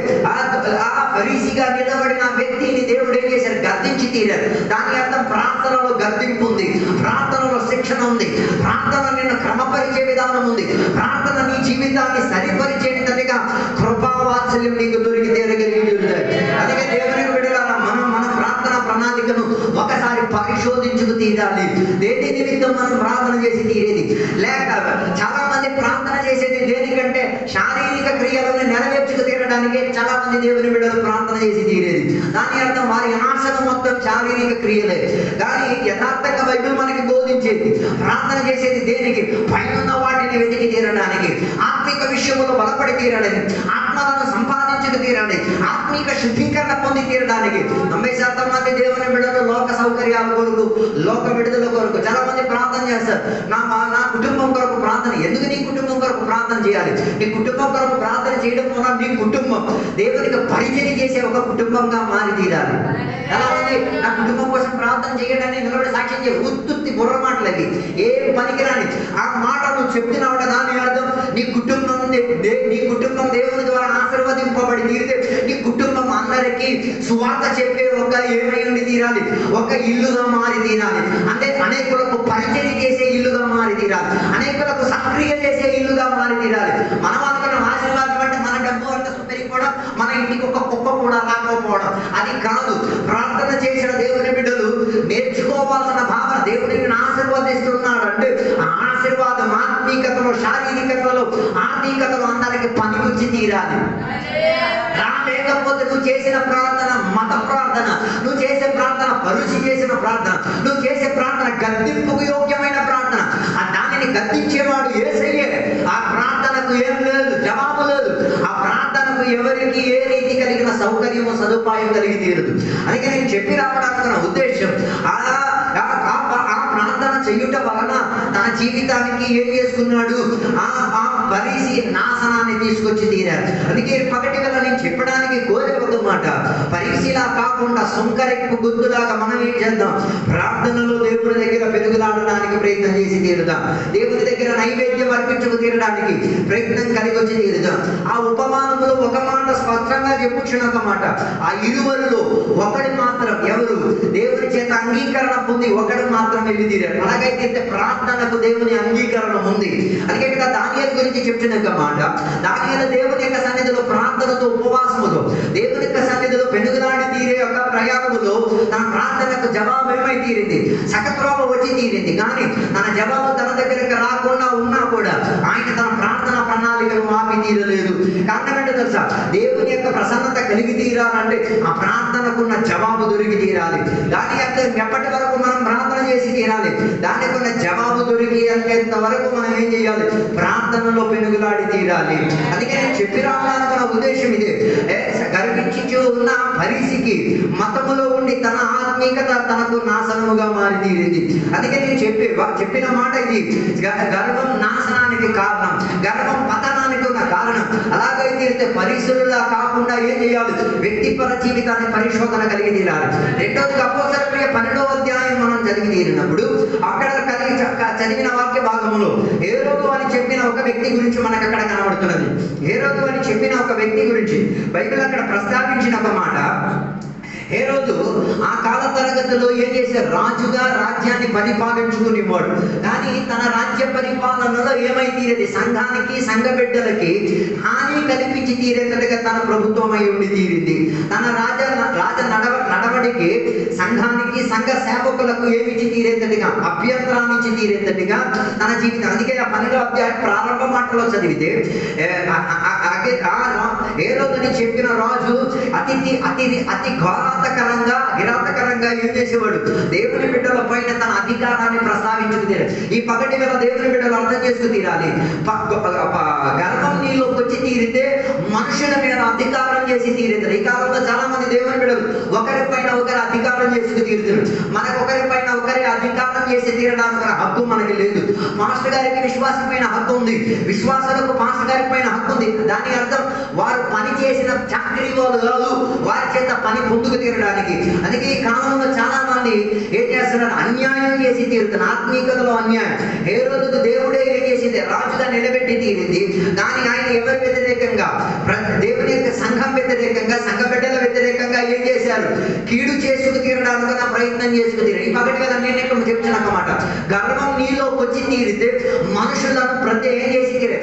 ఆ ఫరీసీగా నిలబడిన వ్యక్తిని దేవుడు ఏం చేశాడు, గద్దించి తీరారు. దాని అర్థం ప్రార్థనలో గద్దింపు ఉంది, ప్రార్థనలో శిక్షణ ఉంది, ప్రార్థన నిన్ను క్రమపరిచే విధానం ఉంది, ప్రార్థన నీ జీవితాన్ని సరిపరిచేటట్టుగా కృపావాత్సల్యం నీకు దొరికి తీరగలిగి ఉంటాయి. అందుకే దేవుని బిడ్డలారా, మన ప్రార్థన ప్రణాళికను ఒకసారి పరిశోధించుకు తీరాలి. దేని నిమిత్తం మనం ప్రార్థన చేసి తీరేది లేక చాలా మంది ప్రార్థన చేసేది దేనికంటే శారీరక క్రియలను నెరవేర్చుకు తీరడానికి చాలా మంది దేవుని బిడ్డలు ప్రార్థన చేసి తీరేది. దాని అర్థం వారి ఆశలు మొత్తం శారీరక క్రియలే. కానీ యథార్థంగా బైబిల్ మనకి బోధించేది ప్రార్థన చేసేది దేనికి? పైన వాటిని వెతికి తీరడానికి, ఆత్మిక విషయంలో బలపడి తీరడానికి, ఆత్మలను సంపాదించుకు తీరడానికి, ఆత్మిక శుద్ధీకరణ పొంది తీరడానికి. 90% మంది దేవుని బిడ్డలు లోక సౌకర్యాల కొరకు, లోక విడుదల కొరకు చాలా మంది ప్రార్థన చేస్తారు. నా కుటుంబం కొరకు ప్రార్థన. ఎందుకు నీ కుటుంబం కొరకు ప్రార్థన చేయాలి? నీ కుటుంబం కొరకు ప్రార్థన చేయడం వల్ల నీ కుటుంబం దేవునికి పరిచయం చేసే ఒక కుటుంబంగా మారి తీరాలి. చాలా మంది నా కుటుంబం కోసం ప్రార్థన చేయడానికి నిలబడి సాక్ష్యం చేయ ఉత్తుత్తి బుర్ర మాటలవి, ఏం పనికిరాని ఆ మాట నువ్వు చెప్తున్నావు. దాని అర్థం నీ కుటుంబం దేవుని ద్వారా ఆశీర్వదింపబడి తీరితే నీ కుటుంబం అందరికీ సువార్త చెప్పే ఒక ఏమై ఉండి తీరాలి, ఒక ఇల్లుగా మారి తీరాలి. అంటే అనేకులకు పరిచయం చేసే ఇల్లుగా మారి తీరాలి, అనేకులకు సక్రియ చేసే ఇల్లుగా మారి తీరాలి. మనం అనుకున్న ఆశీర్వాదం అంటే మన డబ్బు అంత పెరిగిపోవడం, మన ఇంటికి ఒక కుక్క కూడా రాకపోవడం, అది కాదు. ప్రార్థన చేసిన దేవుని బిడ్డలు నేర్చుకోవాల్సిన భావన, దేవుడిని ఆశీర్వదిస్తున్నాడు అంటే ఆ ఆశీర్వాదం ఆత్మీకతలో, శారీరకతలో, ఆర్థికతలో అందరికి పనికొచ్చి తీరాలి. లేకపోతే నువ్వు చేసిన ప్రార్థన మత ప్రార్థన, నువ్వు చేసే ప్రార్థన పరుచి చేసిన ప్రార్థన, నువ్వు చేసే ప్రార్థన గద్దింపుకు యోగ్యమైన ప్రార్థన, దానిని గద్దించేవాడు యేసయ్యే. ఆ ప్రార్థనకు ఏం లేదు, జవాబు లేదు. ఆ ప్రార్థనకు ఎవరికి ఏ రీతి కలిగిన సౌకర్యము సదుపాయం కలిగి తీరదు. అందుకే నేను చెప్పి రావడానికి ఉద్దేశం ఆ ప్రార్థన చెయ్యుట వలన తన జీవితానికి ఏం చేసుకున్నాడు? ఆ పరిసి నాశనాన్ని తీసుకొచ్చి తీరారు. అందుకే పగటి వేళ నేను చెప్పడానికి కోరే ఒక మాట, పరిశీలా కాకుండా సొంకరెక్కు గుర్తులాగా మనం ఏం చేద్దాం? ప్రార్థనలో దేవుడి దగ్గర పెరుగులాడడానికి ప్రయత్నం చేసి తీరుదాం. దేవుడి దగ్గర నైవేద్యం అర్పించుకు తీరడానికి ప్రయత్నం కలిగి వచ్చి తీరుదాం. ఆ ఉపమానంలో ఒక మాట స్పష్టంగా చెప్పుచున్న ఒక మాట, ఆ ఇరువురిలో ఒకడు మాత్రం, ఎవరు దేవుని చేత అంగీకరణ పొంది ఒకడు మాత్రం వెళ్ళి తీరాడు. అలాగైతే ప్రార్థనకు దేవుని అంగీకరణ ఉంది. అందుకే ఇక్కడ దానియేలు గురించి చెప్తున్న ఒక మాట, దానియేలు దేవుని యొక్క సన్నిధిలో ప్రార్థనతో, ఉపవాసముతో, దేవుని యొక్క సన్నిధిలో పెనుగులాడి తీరే ఒక ప్రయాణములో తన ప్రార్థనకు జవాబు ఏమై తీరింది? సకత్రోమ వచ్చి తీరింది. కానీ తన జవాబు తన దగ్గరకు రాకుండా ఉన్నా కూడా ఆయన తన ప్రార్థన ప్రణాళికను ఆపి తీరలేదు. కారణం ఏంటో తెలుసా? దేవుని యొక్క ప్రసన్నత కలిగి తీరాలంటే ఆ ప్రార్థనకున్న జవాబు దొరికి తీరాలి. దాని ఎప్పటి వరకు మనం ప్రార్థన చేసి తీరాలి, దానికి ఉన్న జవాబు దొరికి అంతేంత వరకు మనం ఏం చేయాలి? ప్రార్థనలో పెనుగులాడి తీరాలి. అందుకే నేను చెప్పి రావడానికి నా ఉద్దేశం ఇదే. గర్వించు ఉన్న పరిస్థితికి మతములో ఉండి తన ఆత్మీయత తనకు నాశనముగా మారి తీరింది. అందుకే నేను చెప్పిన మాట ఇది. గర్వం నాశనానికి కారణం, గర్వం పతనానికి ఉన్న కారణం. అలాగైతే తీరితే పరిశుద్ధులా కాకుండా ఏం చేయాలి? వ్యక్తిపర జీవితాన్ని పరిశోధన కలిగి తీరాలి. రెండోది అపోస్తలుల క్రియలు 12వ అధ్యాయం మనం చదివి తీరినప్పుడు అక్కడ చదివిన వాక్య భాగములో హేరోదు అని చెప్పిన ఒక వ్యక్తి గురించి మనకు అక్కడ కనబడుతున్నది. హేరోదు అని చెప్పిన ఒక వ్యక్తి గురించి బైబిల్ అక్కడ ప్రస్తావించిన ఒక మాట, హేరోదు ఆ కాల తరగతిలో ఏం చేశారు? రాజుగా రాజ్యాన్ని పరిపాలించుకునేవాడు. కానీ తన రాజ్య పరిపాలనలో ఏమై తీరేది? సంఘానికి, సంఘ బిడ్డలకి హాని కల్పించి తీరేటట్టుగా తన ప్రభుత్వం అయి ఉండి తీరింది. తన రాజ నడవడికి సంఘానికి, సంఘ సేవకులకు ఏమిచ్చి తీరేటట్టుగా, అభ్యంతరాన్ని ఇచ్చి తీరేటట్టుగా తన జీవితం. అందుకే ఆ 12వ అధ్యాయం ప్రారంభ మాటలో చదివితే హేరోదుని చెప్పిన రాజు అతి కిరాతకరంగా ఏం చేసేవాడు? దేవుని బిడ్డల పైన తన అధికారాన్ని ప్రస్తావించుకు తీరాలి. ఈ పగటి వేళ దేవుని బిడ్డలు అర్థం చేసుకు తీరాలి. గర్వం నీలోకి వచ్చి తీరితే మనుషుల మీద అధికారం చేసి తీరుతారు. ఈ కాలంలో చాలా మంది దేవుని బిడ్డలు ఒకరిపైన ఒకరి అధికారం చేసుకు తీరుతారు. మనకు ఒకరిపైన ఒకరి అధికారం చేసి తీరడానికి హక్కు మనకి లేదు. మాస్టర్ గారికి విశ్వాసం పైన హక్కు ఉంది, విశ్వాసాలకు మాస్టర్ గారి పైన హక్కు ఉంది. దాని అర్థం వారు పని చేసిన చాకరీ వాళ్ళు కాదు, వారి చేత పని పొందుకు తీరడానికి. అందుకే ఈ కాలంలో చాలా మంది ఏం చేస్తున్నారు? అన్యాయం చేసి తీరుతున్నారు. ఆత్మీయతలో అన్యాయం. హేరోదుకు దేవుడే ఏం చేసింది? రాజుగా నిలబెట్టి తీరింది. కానీ ఆయన ఎవరి వ్యతిరేకంగా? దేవుని యొక్క సంఘం వ్యతిరేకంగా, సంఘ బిడ్డల వ్యతిరేకంగా ఏం చేశారు? కీడు చేసుకు తీరడానికి నా ప్రయత్నం చేసుకు తీరారు. ఈ పగటి కదా నేను ఇక్కడ చెప్తున్నా అన్నమాట. గర్వం నీలోకి వచ్చి తీరితే మనుషులను ప్రతి ఏం చేసి తీరే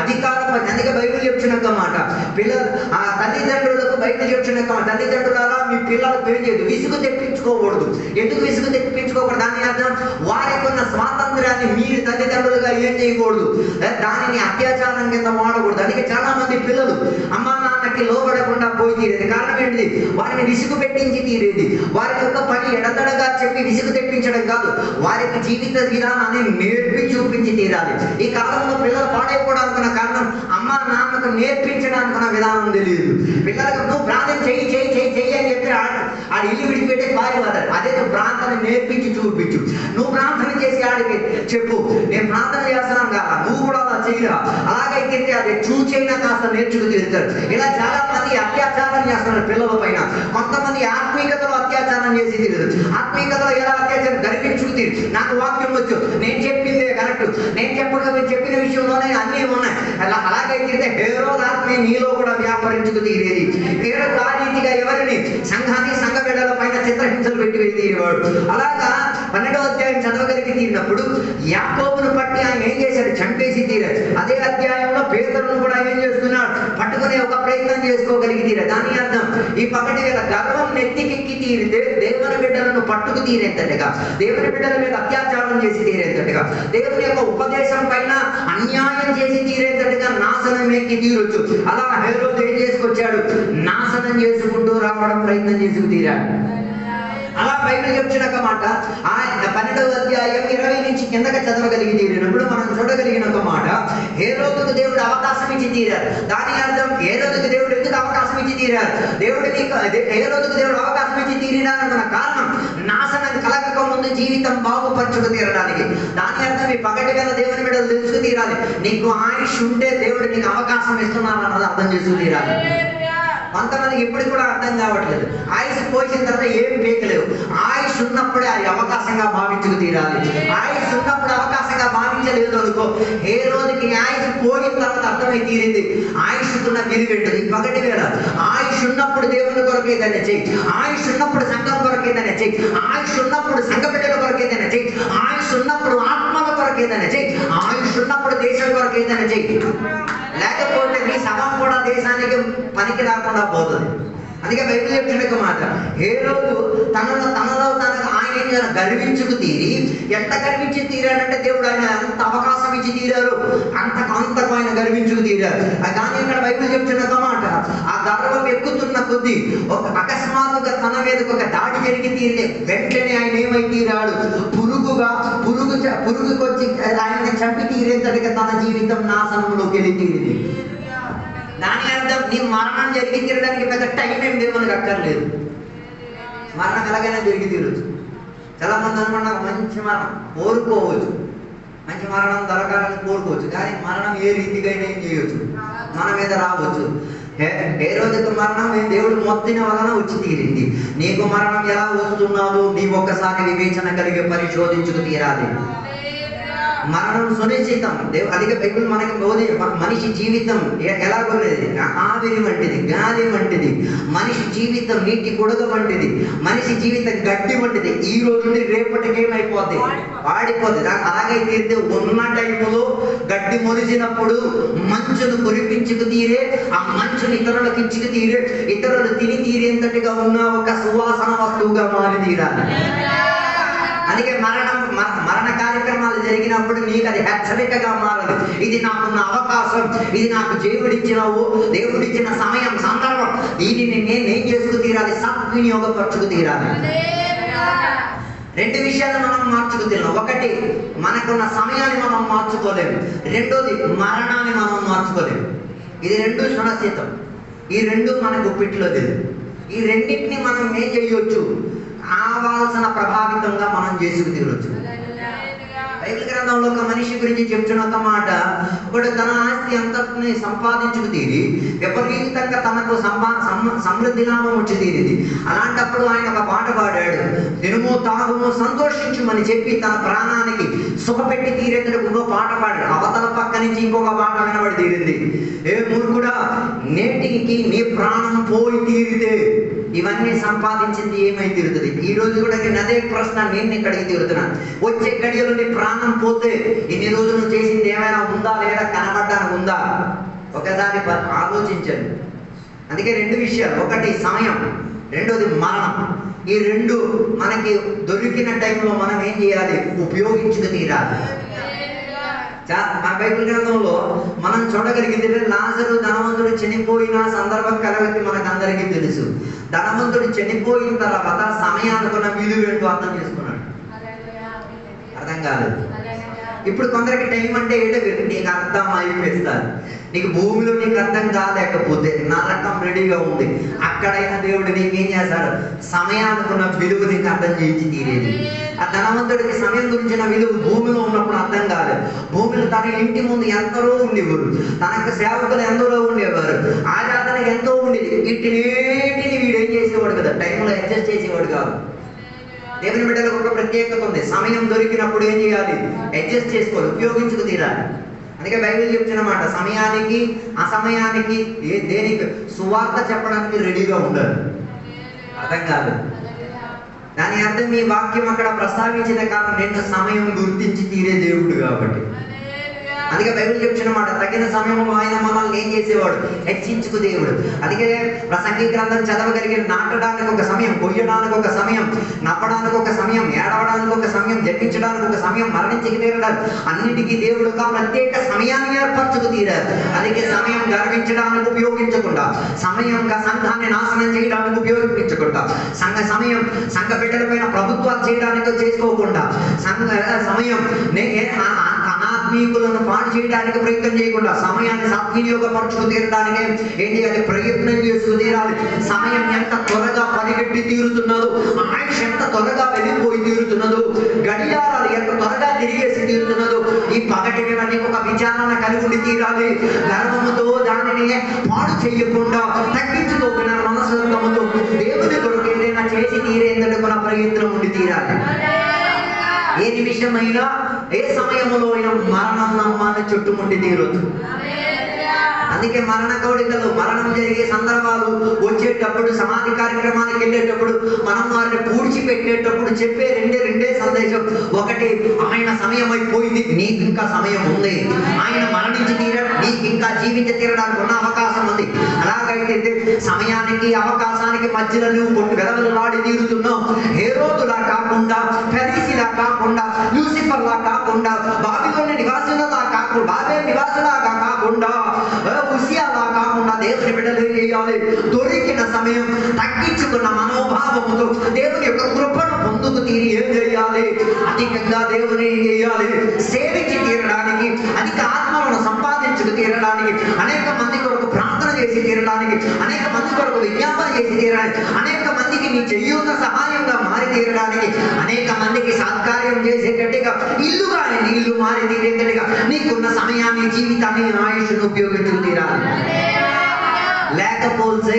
అధికారం. అందుకే బైబిల్ చెప్తున్నా అన్నమాట, పిల్లలు తల్లిదండ్రులకు బయట చెప్తున్న తల్లిదండ్రులారా మీ పిల్లలు పెరిగేది విసుగు తెప్పించుకోకూడదు. ఎందుకు విసుగు తెప్పించుకోకూడదు? దాని అర్థం వారికి ఉన్న స్వాతంత్ర్యాన్ని మీరు తల్లిదండ్రులుగా ఏం చేయకూడదు, దానిని అత్యాచారం కింద వాడకూడదు. అందుకే చాలా మంది పిల్లలు అమ్మా నాన్నకి లోబడకుండా పోయి తీరేది. కారణం ఏంటిది? వారిని విసుగు పెట్టించి తీరేది. వారికి ఒక పని ఎడతడగా చెప్పి విసుగు తెప్పించడం కాదు, వారికి జీవిత విధానాన్ని నేర్పి చూపించి తీరాలి. ఈ కాలంలో పిల్లలు పాడైపోవడానికి కారణం అమ్మా నాన్నకు నేర్పించడానికి విధానం తెలియదు. పిల్లలకు నువ్వు ప్రార్థన చెయ్యి చెయ్యి చెయ్యి చెయ్యి అని చెప్పి ఆడి ఇల్లు విడిచిపెట్టే పారిపోతాడు. అదే నువ్వు ప్రార్థన నేర్పించి చూపించు. నువ్వు ప్రార్థన చేసి ఆడికి చెప్పు, నేను ప్రార్థన చేస్తున్నాను కదా, నువ్వు కూడా అలా చెయ్యరా, అలాగైతే అది చూచైనా కాస్త నేర్చుకు తీరుతారు. ఇలా చాలా మంది అత్యాచారం చేస్తున్నారు పిల్లల పైన. కొంతమంది ఆత్మీయతలో అత్యాచారం చేసి తీరు. ఆత్మీయతలో ఎలా అత్యాచారం గర్వించుకు తీరు. నాకు వాక్యం వచ్చు, నేను చెప్పిందే కరెక్ట్, నేను చెప్పిన విషయంలోనే అన్నీ ఉన్నాయి. అలాగైతే హేరోదు ఆత్మే నీలో కూడా వ్యాపరించుకు తీరేది. హేరోదు ఆ రీతిగా ఎవరిని సంఘాన్ని సంఘ బిడ్డల పైన చిత్రహింసలు పెట్టి తీరేవాడు. అలాగా 12వ అధ్యాయం చదవగలిగి తీరినప్పుడు యాకోబును పట్టి ఆయన ఏం చేశాడు? చంపేసి తీరాడు. అదే అధ్యాయంలో పేతురును కూడా ఏం చేస్తున్నాడు? పట్టుకునే ఒక ప్రయత్నం చేసుకోగలిగి తీరాడు. దాని అర్థం ఈ పగటి వేళ గర్వం నెత్తికెక్కి తీరితే దేవుని బిడ్డలను పట్టుకు తీరేంతటిగా, దేవుని బిడ్డల మీద అత్యాచారం చేసి తీరేంతటిగా, దేవుని యొక్క ఉపదేశం పైన అన్యాయం చేసి తీరేంతటిగా నాశనం ఎక్కి తీరొచ్చు. అలా హేరోదు ఏం చేసుకొచ్చాడు? నాశనం చేసుకుంటూ రావడం ప్రయత్నం చేసుకు తీరాడు. అలా బైబిల్ చెప్తున్న ఒక మాట, ఆయన 12వ అధ్యాయం 20 నుంచి కిందకి చదవగలిగి తీరినప్పుడు మనం చూడగలిగిన ఒక మాట, హేరోదుకు దేవుడు అవకాశం ఇచ్చి తీరారు. దాని అర్థం హేరోదుకు దేవుడు ఎందుకు అవకాశం ఇచ్చి తీరారు? హేరోదుకు దేవుడు అవకాశం ఇచ్చి తీరినారన్న కారణం నాశనం కలగక ముందు జీవితం బాగుపరచుకు తీరడానికి. దాని అర్థం ఈ పగటి వేళ దేవుని బిడ్డలు తెలుసుకు తీరాలి. నీకు ఆయుష్ ఉంటే దేవుడు నీకు అవకాశం ఇస్తున్నాను అన్నది అర్థం చేసుకు తీరాలి. కొంతమందికి ఇప్పుడు కూడా అర్థం కావట్లేదు. ఆయుష్ పోసిన తర్వాత ఏం పీకలేవు. ఆయుష్ ఉన్నప్పుడే అది అవకాశంగా భావించుకు తీరాలి. ఆయుష్ ఉన్నప్పుడు అవకాశంగా భావించలేదు అనుకో, ఏ రోజుకి ఆయుష్ పోయిన తర్వాత అర్థమై తీరింది ఆయుష్కున్న విలువేంటది. పగటి వేళ ఆయుష్ ఉన్నప్పుడు దేవుని కొరకు ఏదైనా చెయ్యి, ఆయుష్ ఉన్నప్పుడు సంఘం కొరకు ఏదైనా చెయ్యి, ఆయుష్ ఉన్నప్పుడు సంఘ బిడ్డల కొరకు ఏదైనా చెయ్యి, ఆయుష్ ఉన్నప్పుడు ఆత్మల కొరకు ఏదైనా చెయ్యి, ఆయుష్ ఉన్నప్పుడు దేశం కొరకు ఏదైనా చెయ్యి. లేకపోతే నీ సగం కూడా దేశానికి పనికి రాకుండా పోతుంది. అందుకే బైబిల్ చెప్తున్న మాట, హేరోదు తనలో ఆయన గర్వించుకు తీరి, ఎంత గర్వించి తీరాడంటే దేవుడు ఆయన ఎంత అవకాశం ఇచ్చి తీరారు, అంతకు ఆయన గర్వించుకు తీరారు. కానీ ఇక్కడ బైబిల్ చెప్తున్న మాట, ఆ గర్వం ఎక్కుతున్న కొద్దీ ఒక అకస్మాత్తుగా తన మీదకి ఒక దాడి జరిగి తీరితే వెంటనే ఆయన ఏమై తీరాడు? పురుగుకొచ్చి ఆయన చంపి తీరేంతటిగా తన జీవితం నాశనంలోకి వెళ్ళి తీరింది. దాని అర్థం నీ మరణం జరిగి తీరడానికి పెద్ద టైం ఏం దేవునికి అక్కర్లేదు. మరణం ఎలాగైనా జరిగి తీరవచ్చు. చాలా మంది అనుకున్నాక మంచి మరణం కోరుకోవచ్చు, మంచి మరణం దొరకాలని కోరుకోవచ్చు, కానీ మరణం ఏ రీతిగా ఏం చేయవచ్చు, మన మీద రావచ్చు. హేరోదుకు మరణం దేవుడు మొత్తిన వలన వచ్చి తీరింది. నీకు మరణం ఎలా వస్తున్నాదో నీ ఒక్కసారి వివేచన కలిగి పరిశోధించుకు తీరాలి. మరణం సునిశ్చితం. అదిగా బైబిల్ మనకి మనిషి జీవితం ఎలాగోలేదు, ఆవిరి వంటిది, గాలి వంటిది. మనిషి జీవితం నీటి కొడగ వంటిది, మనిషి జీవితం గడ్డి వంటిది. ఈ రోజు నుండి రేపటికి ఏమైపోద్ది? వాడిపోద్ది. అలాగైతే ఉన్న టైంలో గడ్డి మొలిచినప్పుడు మంచును కురిపించుకు తీరే, ఆ మంచును ఇతరులకు ఇచ్చుకు తీరే, ఇతరులు తిని తీరేంతటిగా ఉన్న ఒక సువాసన వస్తువుగా మారి తీరాలి. అందుకే మరణ కార్యక్రమాలు జరిగినప్పుడు నీకు అది హెచ్చరికగా మారదు. ఇది నాకున్న అవకాశం, ఇది నాకు దేవుడిచ్చిన సమయం, సందర్భం. దీనిని నేనేం చేసుకు తీరాలి? సద్వినియోగపరచుకు తీరాలి. రెండు విషయాలు మనం మార్చుకు తిన్నాం. ఒకటి, మనకున్న సమయాన్ని మనం మార్చుకోలేము. రెండోది, మరణాన్ని మనం మార్చుకోలేము. ఇది రెండు సురక్షితం. ఈ రెండు మనకు పిట్లో లేదు. ఈ రెండింటిని మనం ఏం చేయొచ్చు? కావాల్సిన ప్రభావితంగా మనం చేసుకు తీరవచ్చు. బైబిల్ గ్రంథంలో ఒక మనిషి గురించి చెప్తున్న ఒక మాట, ఒకడు తన ఆస్తి అంతటిని సంపాదించుకు తీరి విపరీతంగా తనకు సమృద్ధి లాభం వచ్చి తీరింది. అలాంటప్పుడు ఆయన ఒక పాట పాడాడు, తినుము తాగుము సంతోషించుమని చెప్పి తన ప్రాణానికి సుఖపెట్టి తీరేందుకు ఇంకో పాట పాడాడు. అవతల పక్క నుంచి ఇంకొక పాట వినబడి తీరింది, ఏ మూర్ఖుడా, నేటికి నీ ప్రాణం పోయి తీరితే ఇవన్నీ సంపాదించింది ఏమై తీరుతుంది? ఈ రోజు కూడా నేను అదే ప్రశ్న నేను ఇక్కడికి తీరుతున్నాను. వచ్చే గడియలో నీ ప్రాణం పోతే ఇన్ని రోజులు నువ్వు చేసింది ఏమైనా ఉందా లేదా, కనబడ్డానికి ఉందా? ఒకసారి ఆలోచించండి. అందుకే రెండు విషయాలు, ఒకటి సమయం, రెండోది మరణం. ఈ రెండు మనకి దొరికిన టైంలో మనం ఏం చేయాలి? ఉపయోగించుకు తీరాలి. మన బైబిల్ గ్రంథంలో మనం చూడగలిగింది లాజరు ధనవంతుడు చనిపోయిన సందర్భం కలగతి మనకు అందరికీ తెలుసు. ధనవంతుడు చనిపోయిన తర్వాత సమయానుకున్న విలువ ఏంటో అర్థం చేసుకున్నాడు. అర్థం కాలేదు. ఇప్పుడు కొందరికి టైం అంటే ఏంటో నీకు అర్థం అయిపోయిస్తారు. నీకు భూమిలో నీకు అర్థం కాలేకపోతే నరకం రెడీగా ఉంది, అక్కడైనా దేవుడు నీకేం చేస్తాడు? సమయానుకున్న విలువ నీకు అర్థం చేయించి తీరేది. ఆ ధనవంతుడికి సమయం గురించిన విలువ భూమిలో ఉన్నప్పుడు అర్థం కాలేదు. భూమిలో తన ఇంటి ముందు ఎందరో ఉండేవారు, తనకు సేవకులు ఎందరో ఉండేవారు, ఆరాధన ఎంతో ఉండేది. వీటినేటిని వీడు ఏం చేసేవాడు కదా, టైంలో అడ్జస్ట్ చేసేవాడు కాదు. దేవుని బిడ్డలకు ఒక ప్రత్యేకత ఉంది. సమయం దొరికినప్పుడు ఏం చేయాలి? అడ్జస్ట్ చేసుకోవాలి, ఉపయోగించుకు తీరాలి. అందుకే బైబిల్ చెప్తున్నమాట, సమయానికి అసమయానికి దేనికి సువార్త చెప్పడానికి రెడీగా ఉండాలి. అర్థం కాదు. దాని అర్థం ఈ వాక్యం అక్కడ ప్రస్తావించిన కారణం నిన్ను సమయం గుర్తించి తీరే దేవుడు కాబట్టి. అందుకే బైబిల్ చెప్తున్నమాట, తగిన సమయంలో ఆయన మనల్ని ఏం చేసేవాడు? హెచ్చించుకు దేవుడు. అందుకే ప్రసంగి గ్రంథం చదవగలిగిన నాటడానికి ఒక సమయం, కొయ్యడానికి ఒక సమయం, నవ్వడానికి ఒక సమయం, ఏడవడానికి ఒక సమయం, జపించడానికి ఒక సమయం, మరణించి తీరడానికి అన్నిటికీ దేవుడు ఒక ప్రత్యేక సమయాన్ని ఏర్పరచుకు తీరారు. అందుకే సమయం గర్వించడానికి ఉపయోగించకుండా, సమయం సంఘాన్ని నాశనం చేయడానికి ఉపయోగించకుండా, సంఘ బిడ్డల పైన ప్రభుత్వాలు చేయడానికి చేసుకోకుండా, సమయం అనాత్మీకులను పాడు చేయడానికి ప్రయత్నం చేయకుండా, సమయాన్ని సద్వినియోగపరచుకు తీరడానికి ఏం చేయాలి? ప్రయత్నం చేసుకు తీరాలి. సమయం ఎంత త్వరగా పరిగెట్టి తీరుతున్నదో, ఆయుష్ ఎంత త్వరగా వెళ్ళిపోయి తీరుతున్నదో, గడియారాలు ఎంత త్వరగా తిరిగేసి తీరుతున్నదో, ఈ పగటి మీద నీకు ఒక విచారణ కలిగి ఉండి తీరాలి. గర్వముతో దానిని పాడు చేయకుండా, తగ్గించుకోకుండా మనస్సుతో దేవుని కొరకు ఏదైనా చేసి తీరేందుకు ప్రయత్నం ఉండి తీరాలి. ఏ నిమిషమైనా ఏ సమయంలో అయినా మరణం నమ్మాన్ని చుట్టుముట్టి తీరొచ్చు. అందుకే మరణ కోడికలు, మరణం జరిగే సందర్భాలు వచ్చేటప్పుడు, సమాధి కార్యక్రమానికి వెళ్ళేటప్పుడు, మనం వారిని పూడ్చిపెట్టేటప్పుడు చెప్పే రెండే సందేశం. ఒకటి, ఆయన సమయం అయిపోయింది, నీకు ఇంకా సమయం ఉంది. ఆయన మరణించి తీరడం, నీకు ఇంకా జీవించి తీరడానికి ఉన్న అవకాశం ఉంది. అలాగైతే సమయానికి అవకాశానికి మధ్యలో నువ్వు పొట్టు గదవలాడి తీరుతున్నావు. హేరోదులా కాకుండా, ఫరీసీలా కాకుండా, లూసిఫర్లా కాకుండా, బాబిలోని నివాసులలా కాకుండా, బాబేల్ నివాసులాగా కాకుండా, ఉసియాలా కాకుండా దేవుని బిడ్డలు ఏం చేయాలి? దొరికిన సమయం తగ్గించుకున్న మనోభావముతో దేవుని యొక్క కృపను పొందుకు తీరి ఏం చేయాలి? అధికంగా దేవుని ఏం చేయాలి? సేవించి తీరడానికి, అధిక ఆత్మలను సంపాదించుకు తీరడానికి, అనేక మంది కొరకు ప్రార్థన చేసి తీరడానికి, అనేక మంది కొరకు విజ్ఞాపన చేసి తీరడానికి, అనేక మందికి నీ చేయూత సహాయంగా మారి తీరడానికి, అనేక మందికి సత్కార్యం చేసేటట్టుగా, ఇల్లు మారి తీరేటట్టుగా నీకున్న సమయాన్ని, జీవితాన్ని, ఆయుష్ను ఉపయోగించుకు తీరాలి. లేకపోతే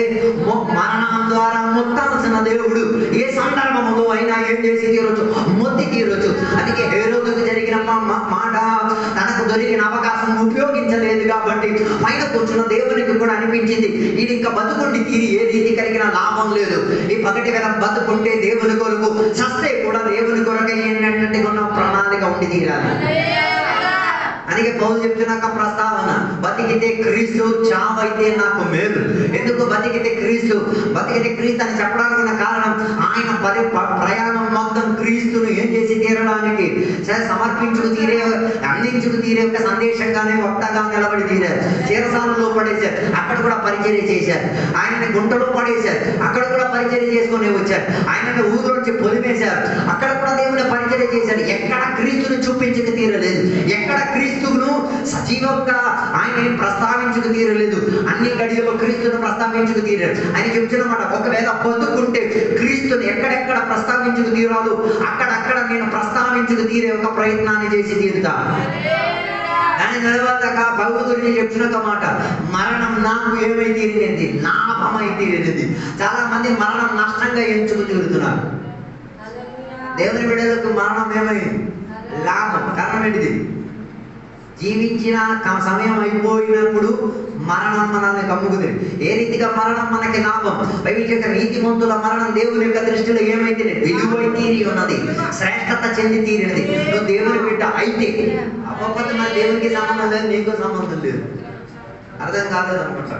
మరణం ద్వారా మొత్తాల్సిన దేవుడు ఏ సందర్భంలో అయినా ఏం చేసి తీరొచ్చు? మొత్తి తీరొచ్చు. అందుకే హేరోదుకు జరిగిన మాట, తనకు దొరికిన అవకాశం ఉపయోగించలేదు కాబట్టి పైన కూర్చున్న దేవునికి కూడా అనిపించింది, ఇది ఇంకా బతుకుండి తీరి ఏ రీతి కలిగిన లాభం లేదు. ఈ పగటి వేళ బతుకుంటే దేవుని కొరకు, చస్తే కూడా దేవుని కొరకు ఏంటంటే ఉన్న ప్రణాళిక ఉండి తీరాలి. అందుకే పౌలు చెప్తున్నాక ప్రస్తావన, బతికితే క్రీస్తు, చావైతే నాకు మేలు. ఎందుకు బతికితే క్రీస్తు? బతికితే క్రీస్తు అని చెప్పడానికి ఉన్న కారణం, ఆయన ప్రయాణం మొత్తం క్రీస్తును ఏం చేసి తీరడానికి, సమర్పించుకు తీరే, అందించుకు తీరే ఒక సందేశంగానే, వక్తగా నిలబడి తీరారు. చీరసాలలో పడేశారు, అక్కడ కూడా పరిచర్య చేశారు. ఆయనని గుంటలో పడేశారు, అక్కడ కూడా పరిచర్య చేసుకుని వచ్చారు. ఆయనని ఊరిలోంచి పొలిమేశారు, అక్కడ కూడా దేవుని పరిచర్య చేశారు. ఎక్కడ క్రీస్తును చూపించుకు తీరలేదు, ఎక్కడ క్రీస్తును సజీవంగా ఆయన ప్రస్తావించుకు తీరలేదు. అన్ని గడియలో క్రీస్తును ప్రస్తావించుకు తీరారు. ఆయన చెప్తున్నమాట, ఒకవేళ బతుకుంటే క్రీస్తుని ఎక్కడెక్కడ ప్రస్తావించుకు తీరాలో అక్కడక్కడ నేను ప్రస్తావించుకు తీరే ఒక ప్రయత్నాన్ని చేసి తీరుతా. దాని తర్వాత పౌలు గురించి చెప్తున్న మాట, మరణం నాకు ఏమై తీరినది? లాభమై తీరినది. చాలా మంది మరణం నష్టంగా ఎంచుకు తీరుతున్నారు. దేవుని బిడ్డలకు మరణం ఏమైంది? లాభం. కారణం ఏంటిది? జీవించిన సమయం అయిపోయినప్పుడు మరణం మనల్ని కమ్ముకుతుంది. ఏ రీతిగా మరణం మనకి లాభం? బైబిల్ యొక్క నీతిమంతుల మరణం దేవుని యొక్క దృష్టిలో ఏమైతే? విలువై తీరి ఉన్నది, శ్రేష్టత చెంది తీరినది. నువ్వు దేవుని బిడ్డ అయితే, అవ్వకపోతే మన దేవునికి సంబంధం లేదు, నీకు సంబంధం లేదు. అర్థం కాలేదు అనుకుంటా.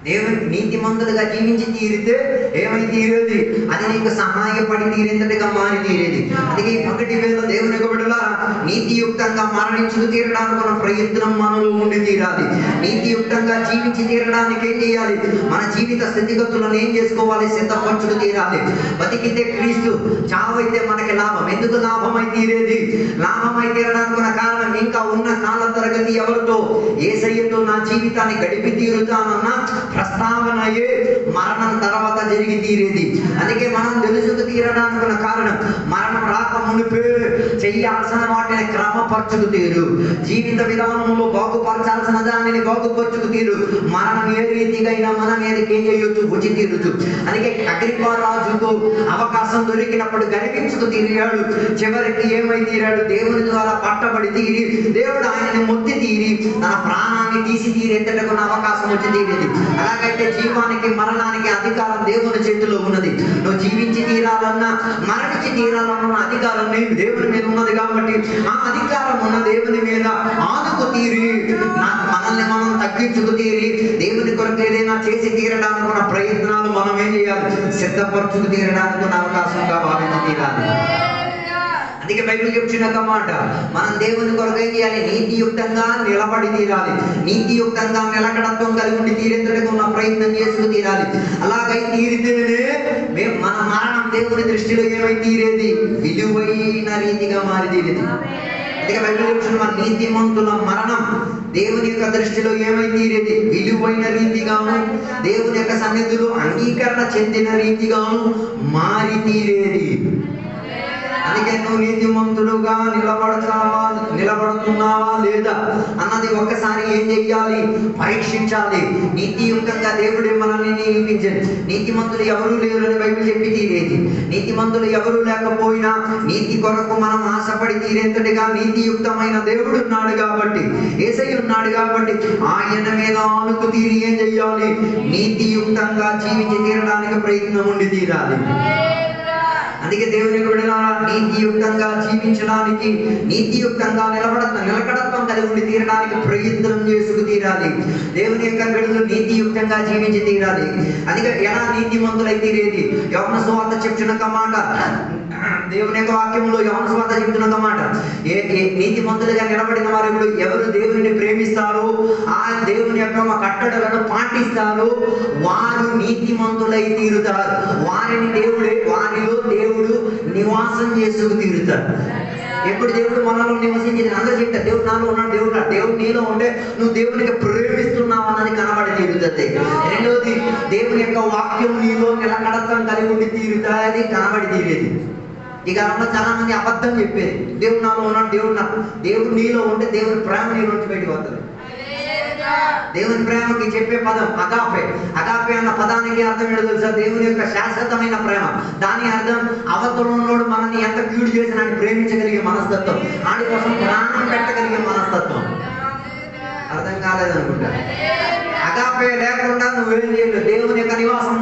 దేవుని నీతిమంతులుగా జీవించి తీరితే ఏమై తీరేది? అది నీకు సహాయపడి తీరేంతటిగా మారి తీరేది. అందుకే ఈ పగటి వేళ దేవుని యొక్క బిడ్డలారా, నీతియుక్తంగా మరణించుకు తీరడానికి మన ప్రయత్నం మనలో ఉండి తీరాలి. నీతియుక్తంగా జీవించి తీరడానికి ఏం చేయాలి? మన జీవిత స్థితిగతులను ఏం చేసుకోవాలి? సిద్ధపరచుకు తీరాలి. బతికితే క్రీస్తు, చావైతే మనకి లాభం. ఎందుకు లాభమై తీరేది? లాభమై తీరడానికి ఉన్న కారణం, ఇంకా ఉన్న కాల తరగతి ఎవరితో? యేసయ్యతో నా జీవితాన్ని గడిపి తీరుతానన్న ప్రస్తావనయే మరణం తర్వాత జరిగి తీరేది. అందుకే మనం తెలుసుకు తీరడానికి ఉన్న కారణం, మరణం రాక మునిపే చెయ్యాల్సిన వాటిని క్రమపరచుకు తీరు. జీవిత విధానంలో బాగుపరచాల్సిన దానిని బాగుపరచుకు తీరు. మరణం ఏ రీతిగా అయినా మన మీదకి ఏం చేయొచ్చు? వచ్చి తీరుచు. అందుకే అగ్రిప్పా రాజుకు అవకాశం దొరికినప్పుడు గర్వించుకు తీరాడు. చివరికి ఏమై తీరాడు? దేవుని ద్వారా పట్టబడి తీరి, దేవుడు ఆయనని మొత్తి తీరి తన ప్రాణాన్ని తీసి తీరేంతటకు అవకాశం వచ్చి తీరేది. అలాగైతే జీవానికి మరణానికి అధికారం దేవుని చేతిలో ఉన్నది. నువ్వు జీవించి తీరాలన్నా మరణించి తీరాలన్న అధికారం దేవుని మీద ఉన్నది. కాబట్టి ఆ అధికారం ఉన్న దేవుని మీద ఆదుకు తీరి, మనల్ని మనం తగ్గించుకు తీరి, దేవుని కొరకు ఏదైనా చేసి తీరడానికి ఉన్న ప్రయత్నాలు మనం ఏం చేయాలి? సిద్ధపరచుకు తీరడానికి ఉన్న అవకాశంగా భావించి తీరాలి. అందుకే బైబిల్ చెప్తున్న మాట, మనం దేవుని కొరకు ఏం చేయాలి? నీతియుక్తంగా నిలబడి తీరాలి. నీతియుక్తంగా నిలకడత్వం కలిగి ఉండి తీరేందుకు ఉన్న ప్రయత్నం చేసుకు తీరాలి. అలాగై తీరితేనే మన మరణం దేవుని దృష్టిలో ఏమై తీరేది? విలువైన రీతిగా మారి తీరేది. అందుకే బైబిల్ చెప్తున్న మన నీతిమంతుల మరణం దేవుని యొక్క దృష్టిలో ఏమై తీరేది? విలువైన రీతిగాను, దేవుని యొక్క సన్నిధిలో అంగీకరణ చెందిన రీతిగాను మారి తీరేది. అందుకే నువ్వు నీతిమంతుడుగా నిలబడుతున్నావా లేదా అన్నది ఒక్కసారి ఏం చెయ్యాలి? పరీక్షించాలి. నీతియుక్తంగా దేవుడే మనల్ని నియమించాడు. నీతిమంతులు ఎవరూ లేరు అని బైబిల్ చెప్పి తీరేది. నీతిమంతులు ఎవరూ లేకపోయినా నీతి కొరకు మనం ఆశపడి తీరేంతటిగా నీతియుక్తమైన దేవుడు ఉన్నాడు కాబట్టి, యేసయ్య ఉన్నాడు కాబట్టి ఆయన మీద ఆనుకు తీరి ఏం చెయ్యాలి? నీతియుక్తంగా జీవించి తీరడానికి ప్రయత్నం ఉండి తీరాలి. అందుకే దేవుని బిడ్డలారా, నీతియుక్తంగా జీవించడానికి, నీతియుక్తంగా నిలకడత్వం కలిగి ఉండి తీరడానికి ప్రయత్నం చేసుకు తీరాలి. దేవుని యొక్క బిడ్డలు నీతియుక్తంగా జీవించి తీరాలి. అందుకే ఎలా నీతిమంతులై తీరేది? యోహాను సువార్త చెప్తున్న మాట, దేవుని యొక్క వాక్యంలో యోహాను సువార్త చెప్తున్న మాట, నీతిమంతులుగా నిలబడిన వారు ఇప్పుడు ఎవరు దేవుని ప్రేమిస్తారో, ఆ దేవుని యొక్క కట్టడలను పాటిస్తారో వారు నీతిమంతులై తీరుతారు. వారిలో దేవుడు నివాసం చేసుకు తీరుతాడు. ఎప్పుడు దేవుడు మనలో నివసించేది అందరూ చెప్తారు, దేవుడు నాలో ఉన్నాడు, దేవుడు నీలో ఉంటే నువ్వు దేవునికి ప్రేమిస్తున్నావు అన్నది కనబడి తీరుతుంది. రెండవది, దేవుని యొక్క వాక్యం నీలో నిలకడత్వం కలిగి ఉండి తీరుతుంది, కనబడి తీరేది. ఈ కాలంలో చాలా మంది అబద్ధం చెప్పేది, దేవుడు నాలో ఉన్నాడు, దేవుడు నీలో ఉంటే దేవుని ప్రేమ నీలో నుంచి బయటకు వస్తుంది. దేవుని ప్రేమకి చెప్పే పదం అగాపే. అగాపే అన్న పదానికి అర్థం ఏంటో తెలుసా? దేవుని యొక్క శాశ్వతమైన ప్రేమ. దాని అర్థం అవతలంలోడు మనల్ని ఎంత కీడు చేసిన ఆయన ప్రేమించగలిగే మనస్తత్వం, ఆడి కోసం ప్రాణం పెట్టగలిగే మనస్తత్వం. అర్థం కాలేదనుకుంటా. అగాపే లేకుండా నువ్వేం చేయలేవు. దేవుని యొక్క నివాసం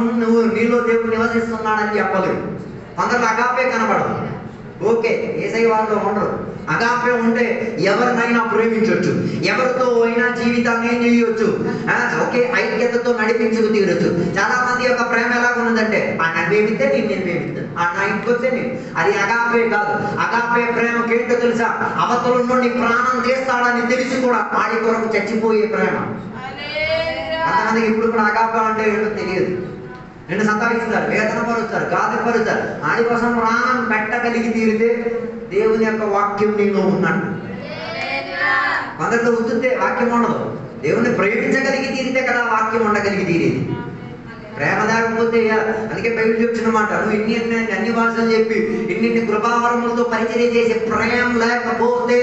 నీలో దేవుడు నివసిస్తున్నాడని చెప్పలేవు. కొందరు అగాపే కనబడదు. ఓకే, యేసయ్య వారిలో ఉండరు. అగాపే ఉంటే ఎవరినైనా ప్రేమించవచ్చు, ఎవరితో అయినా జీవితాన్ని ఏం చేయొచ్చు? ఓకే, ఐక్యతతో నడిపించుకు తీరొచ్చు. చాలా మంది యొక్క ప్రేమ ఎలా ఉన్నదంటే, నన్ను ప్రేమిస్తే నేను ప్రేమిస్తాను, నా ఇంటికి వస్తే నేను. అది అగాపే కాదు. అగాపే ప్రేమకి ఏంటో తెలుసా? అవతల నుండి ప్రాణం చేస్తాడని తెలిసి కూడా వాడి కొరకు చచ్చిపోయే ప్రేమ. అంతమందికి ఇప్పుడు కూడా అగాపే అంటే ఏంటో తెలియదు. నిన్ను సతాయిస్తారు, వేదన పరుస్తారు, గాదిపరుస్తారు, ఆడి కోసం ప్రాణం పెట్టగలిగి తీరితే దేవుని యొక్క వాక్యం నీలో ఉన్నట్టు. కొందరిలో ఉత్తుతే వాక్యం ఉండదు. దేవుని ప్రేమించగలిగి తీరితే కదా వాక్యం ఉండగలిగి తీరేది. ప్రేమ లేకపోతే, అందుకే బైబిల్ చెప్తున్న మాట, నువ్వు అన్ని భాషలు చెప్పి ఇన్ని కృపావరములతో పరిచర్య చేసే ప్రేమ లేకపోతే,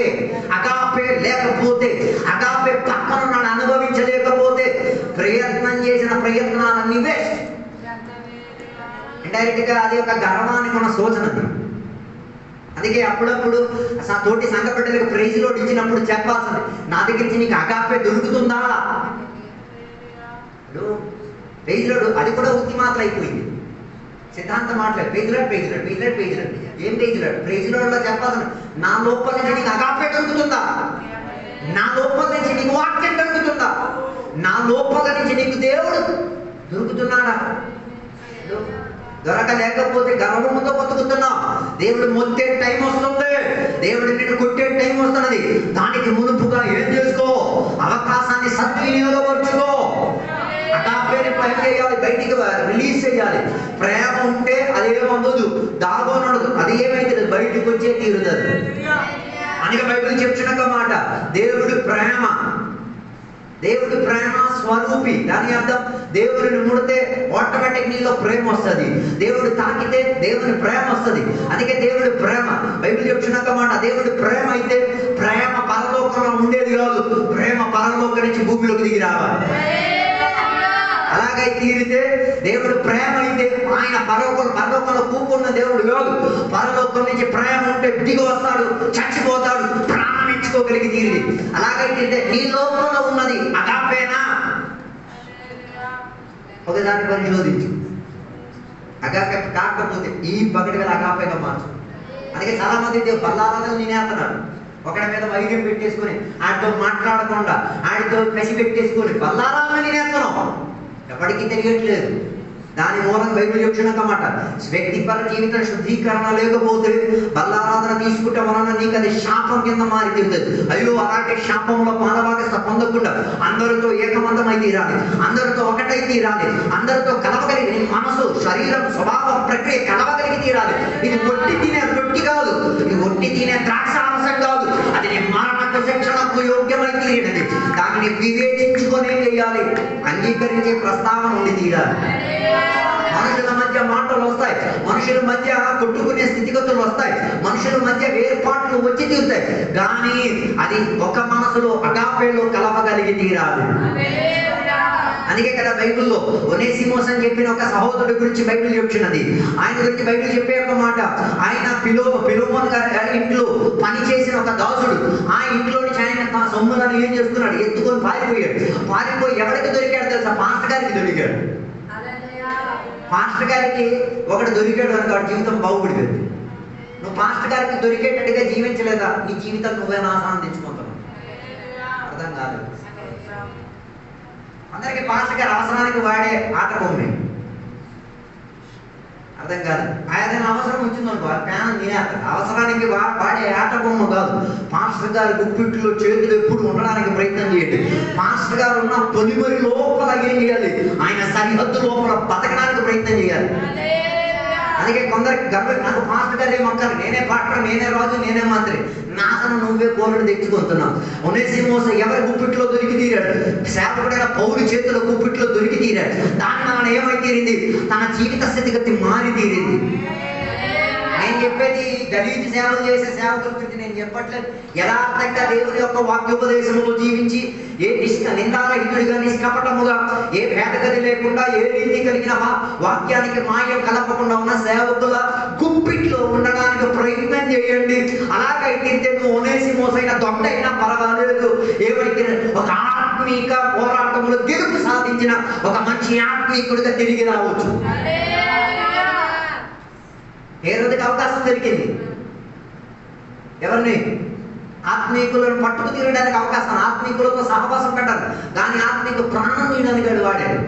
అగాపే లేకపోతే, అగాపే పక్కన అనుభవించలేకపోతే ప్రయత్నం చేసిన ప్రయత్నాలన్నీ వేస్ట్. ఇండైరెక్ట్ గా అది ఒక గర్వానికి ఉన్న సూచన. అందుకే అప్పుడప్పుడు తోటి సంఘ బిడ్డలకు ప్రైజ్ లోడ్ ఇచ్చినప్పుడు చెప్పాల్సింది, నా దగ్గర నుంచి నీకు అగాపే దొరుకుతుందా? ప్రైజ్ లోడ్ అది కూడా ఉత్తి మాత్రం అయిపోయింది. సిద్ధాంతం మాట్లాడు, ప్రైజ్ లోడ్ ఏం ప్రైజ్ లోడ్ లో చెప్పాల్సింది, నా లోపల నుంచి నీకు అగాపే దొరుకుతుందా? నా లోపల నుంచి నీకు వాక్యం దొరుకుతుందా? నా లోపల నుంచి నీకు దేవుడు దొరుకుతున్నాడా? దొరకలేకపోతే గర్వంతో బతుకుతున్నావు. దేవుడు మొత్తే టైం వస్తుంది, దేవుడు నిన్ను కొట్టే టైం వస్తున్నది. దానికి మునుపుగా ఏం చేసుకో? అవకాశాన్ని సద్వినియోగపరుచుకో. అటాపేని పని చేయాలి, బయటికి రిలీజ్ చేయాలి. ప్రేమ ఉంటే అదేమవ్వదు, దాగోనడదు, అది ఏమైతుంది బయటికి వచ్చే తీరుతుంది. అందుకే బైబిల్ చెప్తున్న మాట, దేవుడు ప్రేమ, దేవుడి ప్రేమ స్వరూపి. దాని అర్థం దేవుడిని ముడితే ఆటోమేటిక్ నీలో ప్రేమ వస్తుంది, దేవుడు తాకితే దేవుని ప్రేమ వస్తుంది. అందుకే దేవుడి ప్రేమ బైబిల్ చెప్తున్న మాట, దేవుడి ప్రేమ అయితే ప్రేమ పరలోకంలో ఉండేది కాదు, ప్రేమ పరలోకం నుంచి భూమిలోకి దిగి రావాలి. అలాగే తీరితే దేవుడు ప్రేమ అయితే ఆయన పరలోకంలో కూకున్న దేవుడు కాదు, పరలోకం నుంచి ప్రేమ ఉంటే దిగి వస్తాడు, చచ్చిపోతాడు, ప్రాణం ఇచ్చుకోగలిగి తీరి. అలాగైతే నీ లోపల ఉన్నది అగాపేనా? ఒకదాన్ని పరిశోధించు. అగాపే కాకపోతే ఈ పగటి వేళ అగాపేగా మార్చు. అందుకే చాలా మంది బల్లాలను నేనేస్తున్నాడు, ఒకడి మీద వైద్యం పెట్టేసుకుని ఆడితో మాట్లాడకుండా ఆడితో కసి పెట్టేసుకుని బల్లాలను నేనేస్తున్నాం, ఎప్పటికీ తెలియట్లేదు. దాని మూలంగా బైబిల్ చెప్తున్నమాట, వ్యక్తిపర జీవిత శుద్ధీకరణ లేకపోతే బల్లారాధన తీసుకుంటే వలన నీకు అది శాపం కింద మారి తీరుతుంది. అయ్యో అలాంటి శాపంలో పాలభాగస్థ పొందకుండా అందరితో ఏకమంతమై తీరాలి, అందరితో ఒకటై తీరాలి, అందరితో కలవగలిగి మనసు శరీరం స్వభావం ప్రక్రియ కలవగలిగి తీరాలి. ఇది ఒట్టి తినే రొట్టి కాదు, ఇది ఒట్టి తినే ద్రాక్షారసం కాదు, అది నీ మరణకు శిక్షణకు యోగ్యమై తీరినది. దానిని వివేచించుకొని చేయాలి, అంగీకరించే ప్రస్తావన ఉండి తీరాలి. మనుషుల మధ్య మాటలు వస్తాయి, మనుషుల మధ్య కొట్టుకునే స్థితిగతులు వస్తాయి, మనుషుల మధ్య వేర్పాట్లు వచ్చి తీరుతాయి, కానీ అది ఒక మనసులో అగాపేలో కలవగలిగి తీరాలి. అందుకే కదా బైబిల్లో ఒనేసిమోస్ అని చెప్పిన ఒక సహోదరుడి గురించి బైబిల్ చెప్తున్నది. ఆయన గురించి బైబిల్ చెప్పే ఒక మాట, ఆయన ఫిలోమోను గారి ఇంట్లో పని చేసిన ఒక దాసుడు. ఆ ఇంట్లో నుంచి ఆయన తన సొమ్ములను ఏం చేస్తున్నాడు, ఎత్తుకొని పారిపోయాడు. పారిపోయి ఎవరికి దొరికాడు తెలుసా? పాస్టర్ గారికి దొరికాడు. పాస్టర్ గారికి ఒకటి దొరికాడు అనుకో, జీవితం బాగుపడిపోయింది. నువ్వు పాస్టర్ గారికి దొరికేటట్టుగా జీవించలేదా, నీ జీవితం నువ్వే నాశనం తెచ్చుకుంటావు. అర్థం కాదు. అందరికి పాస్టర్ గారు అవసరానికి వాడే ఆట బొమ్మే. అర్థం కాదు. ఆయన అవసరం వచ్చిందనుకో ప్యాన్ తినేస్తాడు. అవసరానికి వాడే ఆట బొమ్మ కాదు. పాస్టర్ గారి గుప్పిట్లో చేతులు ఎప్పుడు ఉండడానికి ప్రయత్నం చేయండి. పాస్టర్ గారు ఉన్న తొలిమరి లోపల ఏం చేయాలి, ఆయన సరిహద్దు లోపల బతకడానికి ప్రయత్నం చేయాలి. అందుకే కొందరికి గర్వం, నాకు పాస్టర్ గారు ఏమొక్కరు, నేనే పాస్టర్, నేనే రాజు, నేనే మంత్రి. నాశనం నువ్వే కోరుడు తెచ్చుకుంటున్నావు. ఒనేసిమోస్ ఎవరి గుప్పిట్లో దొరికి తీరాడు, సేవకుడైన పౌలు చేతుల గుప్పిట్లో దొరికి తీరాడు. దాని వలన ఏమై తీరింది, తన జీవిత స్థితిగతి మారి తీరింది. నేను చెప్పేది దళిత సేవలు చేసే సేవకుల గురించి నేను చెప్పట్లేదు. యథార్థంగా దేవుని యొక్క వాక్యోపదేశంలో జీవించి ఏ నిందారహితుడిగా నిష్కపటముగా ఏ భేదగతి లేకుండా ఏ రీతి కలిగిన వాక్యానికి మాయం కలపకుండా ఉన్న సేవకుల గుప్పిట్లో ఉండడానికి ప్రయత్నం చేయండి. అలాగైతే నువ్వు ఒనేసిమోస్ అయిన దొంగ అయినా పర్వాలేదు, ఏమైతే ఒక ఆత్మీక పోరాటంలో గెలుపు సాధించిన ఒక మంచి ఆత్మీకుడిగా తిరిగి రావచ్చు. ఏ రోజుకి అవకాశం దొరికింది, ఎవరిని? ఆత్మీకులను పట్టుకు తీరడానికి అవకాశం, ఆత్మీకులతో సహవాసం పెట్టారు, కానీ ఆత్మీకు ప్రాణం తీయడానికి వాడాడు.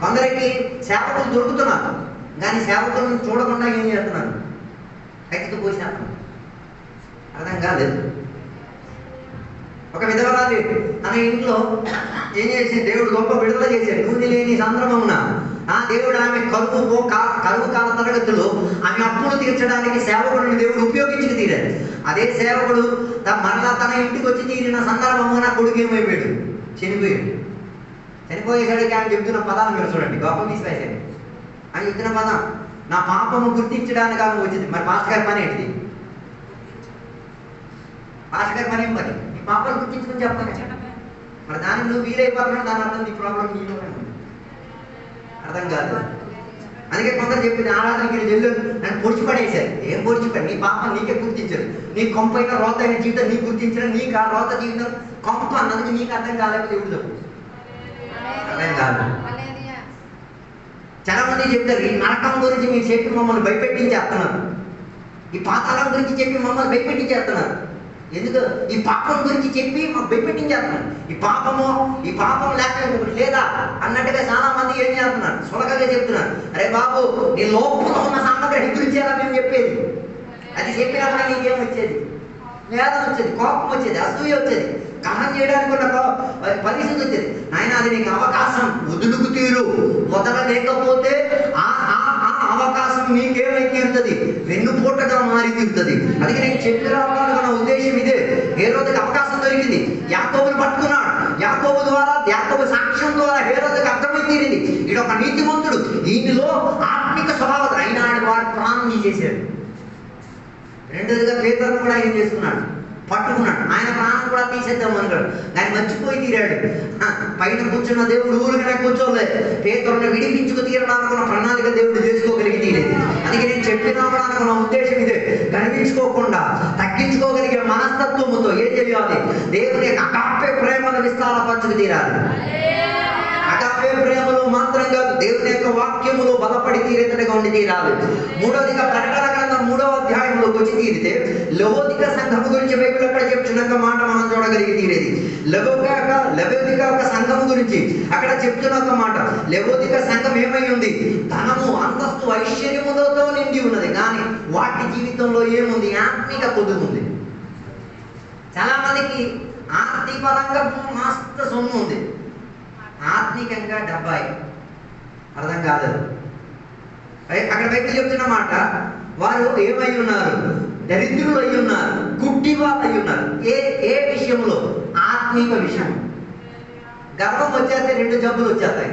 కొందరికి సేవకులు దొరుకుతున్నారు, కానీ సేవకులను చూడకుండా ఏం చేస్తున్నారు, కత్తితో పోసినప్పుడు. అర్థం కాలేదు. ఒక విధవరాలు తన ఇంట్లో ఏం చేసి దేవుడు గొప్ప విడుదల చేశాడు. నూనె లేని సందర్భమున ఆ దేవుడు ఆమె కరువు కాల తరగతులు ఆమె అప్పులు తీర్చడానికి సేవకుడిని దేవుడు ఉపయోగించి తీరాడు. అదే సేవకుడు మరలా తన ఇంటికి వచ్చి తీరిన సందర్భమున కొడుకు ఏమైపోయాడు, చనిపోయాడు. చనిపోయేసరికి ఆమె చెప్తున్న పదాలు మీరు చూడండి, గొప్ప విశ్వాసాన్ని అని చెప్తున్న పదం, నా పాపము గుర్తించడానికి ఆమె వచ్చింది. మరి పాస్టర్ గారి పని ఏంటిది? పాస్టర్ గారి పని ఏం పని? నీ పాపాలు గుర్తించుకుని చెప్తాను. మరి దానికి నువ్వు వీలైపోతున్నావు, దాని అర్థం నీ ప్రాబ్లం నీలోనే ఉంది. అర్థం కాదు. అందుకే కొందరు చెప్పింది, ఆరాధనకి వెళ్ళు నన్ను పొడిచిపడేశారు. ఏం పొడిచిపడి? నీ పాపం నీకే గుర్తించారు. నీ కొంపైన రోత అయిన జీవితం నీకు గుర్తించడం, నీకు ఆ రోత జీవితం కొంప అన్నది నీకు అర్థం కాలేకపోతే దేవుడు అర్థం కాదు. చాలా మంది చెప్తారు, ఈ నరకం గురించి మీరు చెప్పి మమ్మల్ని భయపెట్టించేస్తున్నారు, ఈ పాతాళం గురించి చెప్పి మమ్మల్ని భయపెట్టించేస్తున్నారు. ఎందుకు ఈ పాపం గురించి చెప్పి మాకు భయపెట్టించేస్తున్నాడు. ఈ పాపం లేక లేదా అన్నట్టుగా చాలా మంది ఏం చేస్తున్నారు, సులకగా చెప్తున్నారు. అరే బాబు, నీ లోపల ఉన్న సామగ్రి గురించి ఎలా మేము చెప్పేది? అది చెప్పినప్పుడు నీకేం వచ్చేది? వేదన వచ్చేది, కోపం వచ్చేది, అసూయ వచ్చేది, కహం చేయడానికి ఉన్న పరిస్థితి వచ్చేది. నాయన, అది నీకు అవకాశం, వదులుకు తీరు. వదలలేకపోతే ఆ అవకాశం నీకేమై తీరుతుంది? వెన్నుపోటగా మారి తీరుతుంది. అందుకే నేను చెప్పి రావాలనుకున్న ఉద్దేశం ఇదే. హేరోదుకు అవకాశం దొరికింది, యాకోబుని పట్టుకున్నాడు. యాకోబు సాక్ష్యం ద్వారా హేరోదుకు అర్థమై తీరింది, ఈడు ఒక నీతిమంతుడు, ఈయనలో ఆత్మిక స్వభావం అయినాడు. వాడు ప్రాణం తీసేశాడు. రెండోదిగా పేతురును కూడా ఏం చేసుకున్నాడు? పట్టుకున్నాడు. ఆయన ప్రాణం కూడా తీసేద్దాం అనుకున్నాడు, దాన్ని మర్చిపోయి తీరాడు. పైన కూర్చున్న దేవుడు ఊరికనే కూర్చోలేదు. పేతురును విడిపించుకు తీరడానుకున్న ప్రణాళిక దేవుడు చేసుకోగలిగి తీరేది. అందుకే నేను చెప్పినామనుకున్న ఉద్దేశం ఇదే. కనిపించుకోకుండా తగ్గించుకోగలిగే మనస్తత్వముతో ఏం చేయాలి? దేవుని అగాపే ప్రేమను విస్తారపరచుకు తీరాలి. అగాపే ప్రేమలో మాత్రం కాదు, దేవుని యొక్క వాక్యములో బలపడి తీరేతగా ఉండి తీరాలి. మూడవదిగా ప్రకటన గ్రంథం 3వ అధ్యాయంలోకి వచ్చి తీరితే లవోదిక సంఘము గురించి బైబిల్ అక్కడ చెప్తున్న మాట మనం చూడగలిగి తీరేది. లవోదిక ఒక సంఘము గురించి అక్కడ చెప్తున్న ఒక మాట. లవోదిక సంఘం ఏమై ఉంది? ధనము, అంతస్తు, ఐశ్వర్యములతో నిండి ఉన్నది, కానీ వాటి జీవితంలో ఏముంది? ఆత్మిక పొదుగుంది. చాలా మందికి ఆర్థిక పరంగా మస్తు సొమ్ము ఉంది, ఆత్మికంగా డబ్బాయి. అర్థం కాదు. అక్కడ బైబిల్ చెప్తున్న మాట, వారు ఏమై ఉన్నారు? దరిద్రులు అయి ఉన్నారు, గుడ్డివాళ్ళు అయి ఉన్నారు. ఏ విషయంలో? ఆత్మిక విషయం. గర్వం వచ్చేస్తే 2 జబ్బులు వచ్చేస్తాయి.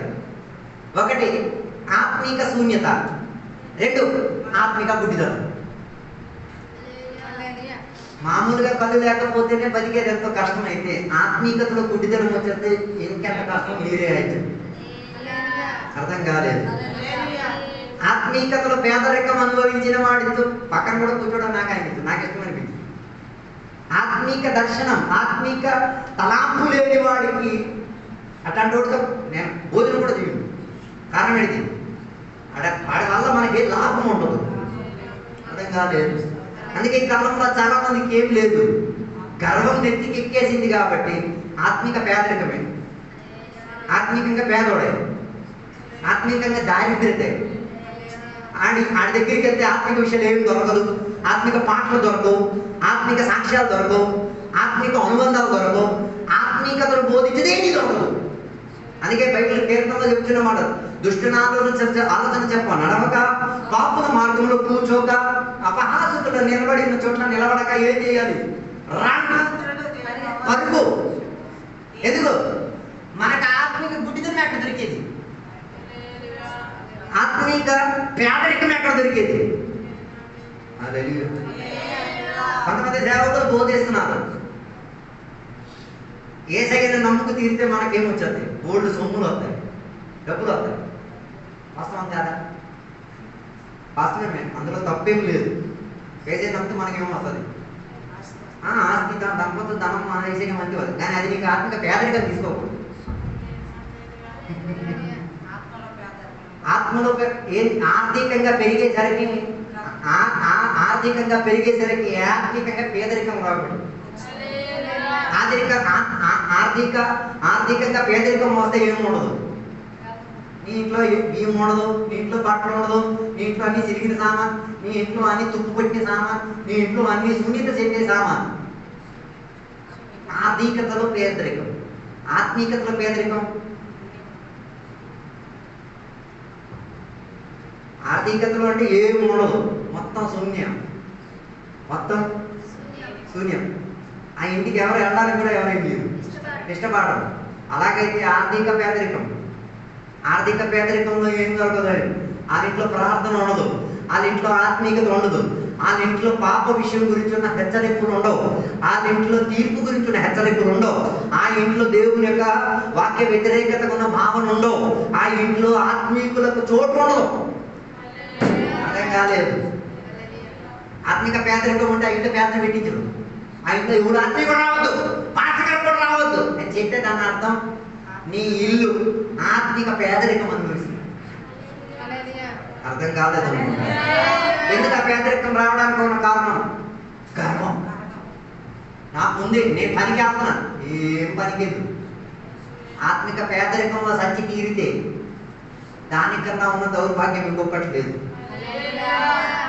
ఒకటి ఆత్మిక శూన్యత, 2 ఆత్మిక గుడ్డిదనం. మామూలుగా కళ్ళు లేకపోతేనే బతికేది ఎంతో కష్టం, అయితే ఆత్మీకతలో గుడ్డిదనం వచ్చేస్తే ఇంకెంత కష్టం మీరే అయితే. అర్థం కాలేదు. ఆత్మీకతలో పేదరికం అనుభవించిన వాడితో పక్కన కూడా కూర్చోవడం నాకు అనిపించింది, నాకు ఇష్టం అనిపించింది. ఆత్మీక దర్శనం, ఆత్మీక తలాంపు లేని వాడికి అట్లాంటి వాడితో నేను భోజనం కూడా చేయను. కారణం ఏంటి? వాడి వల్ల మనకి ఏ లాభం ఉండదు. అర్థం కాలేదు. అందుకే ఈ కాలంలో చాలా మందికి ఏం లేదు, గర్వం నెత్తికి ఎక్కేసింది కాబట్టి ఆత్మిక పేదరికమే, ఆత్మీకంగా పేదోడే, ఆత్మీకంగా దారిద్రతే. ఆడి దగ్గరికి వెళ్తే ఆత్మిక విషయాలు ఏమి దొరకదు, ఆత్మిక పాటలు దొరకవు, ఆత్మిక సాక్ష్యాలు దొరకవు, ఆత్మిక అనుబంధాలు దొరకవు, ఆత్మీకతను బోధించేది ఏమీ దొరకదు. అందుకే బైబిల్ కీర్తనలో చెప్తున్నమాట, ఆలోచన చెప్ప, నడవక పాపుల మార్గంలో కూర్చోక, అపహాసకులు నిలబడిన చోట్ల నిలబడక ఏం చేయాలి? పరుగు. ఎందుకు? మనకు ఆత్మిక గుడ్డిదనం ఎక్కడ దొరికేది? ఆత్మీక పేదరికం ఎక్కడ దొరికేది? కొంతమంది సేవకులు బోధిస్తున్నారు, యేసయ్యను నమ్ముకు తీరితే మనకేమొచ్చింది? గోల్డ్ సొమ్ములు వస్తాయి, డబ్బులు వస్తాయి. వాస్తవం కాదా? వాస్తవమే, అందులో తప్పేం లేదు. యేసయ్యను నమ్మితే మనకేమో వస్తుంది? ఆస్తి, దంపతులు, ధనం, ఐశ్వర్యం అంతే వస్తుంది. కానీ అది నీకు ఆత్మిక పేదరికం తీసుకోకూడదు. ఆత్మలో ఆర్థికంగా పెరిగేసరికి ఆర్థికంగా పేదరికం రాకూడదు. ఆర్థికంగా పేదరికం వస్తే ఏముండదు. నీ ఇంట్లో బియ్యం ఉండదు, నీ ఇంట్లో బట్టలు ఉండదు, నీ ఇంట్లో అన్ని చిరిగిన సామాన్, నీ ఇంట్లో అన్ని తుప్పు పెట్టిన సామాన్, నీ ఇంట్లో అన్ని సున్నిత చెందే సామాన్. ఆర్థికతలో పేదరికం, ఆత్మీకతలో పేదరికం. ఆర్థికతలో అంటే ఏమి ఉండదు, మొత్తం శూన్యం, మొత్తం శూన్యం. ఆ ఇంటికి ఎవరు వెళ్ళడానికి కూడా ఎవరేం లేదు, ఇష్టపడరు. అలాగైతే ఆర్థిక పేదరికంలో ఏం దొరకదు. వాళ్ళ ఇంట్లో ప్రార్థన ఉండదు, వాళ్ళ ఇంట్లో ఆత్మీయత ఉండదు, వాళ్ళ ఇంట్లో పాప విషయం గురించి ఉన్న హెచ్చరికలు ఉండవు, వాళ్ళ ఇంట్లో తీర్పు గురించి ఉన్న హెచ్చరికలు ఉండవు, ఆ ఇంట్లో దేవుని యొక్క వాక్య వ్యతిరేకతకు ఉన్న భావన ఉండవు, ఆ ఇంట్లో ఆత్మీయులకు చోటు ఉండదు. అర్థం కాలేదు. ఆత్మిక పేదరికం ఉంటే ఆ ఇంట్లో పేదరికం పెట్టించరు. ఆ ఇంట్లో ఎవరు ఆత్మీయుడు రావద్దు, పాఠకులు కూడా రావద్దు అని చెప్తే దాని అర్థం నీ ఇల్లు ఆత్మిక పేదరికం అనుభవిస్తుంది. అర్థం కాలేదు. ఎందుకు ఆ పేదరికం రావడానికి ఉన్న కారణం? గర్వం. నాకు ఉంది, నేను పనికి వెళ్తున్నా, ఏం పనికిదు. ఆత్మిక పేదరికంలో సంచి తీరితే దానికన్నా ఉన్న దౌర్భాగ్యం ఇంకొకటి లేదు.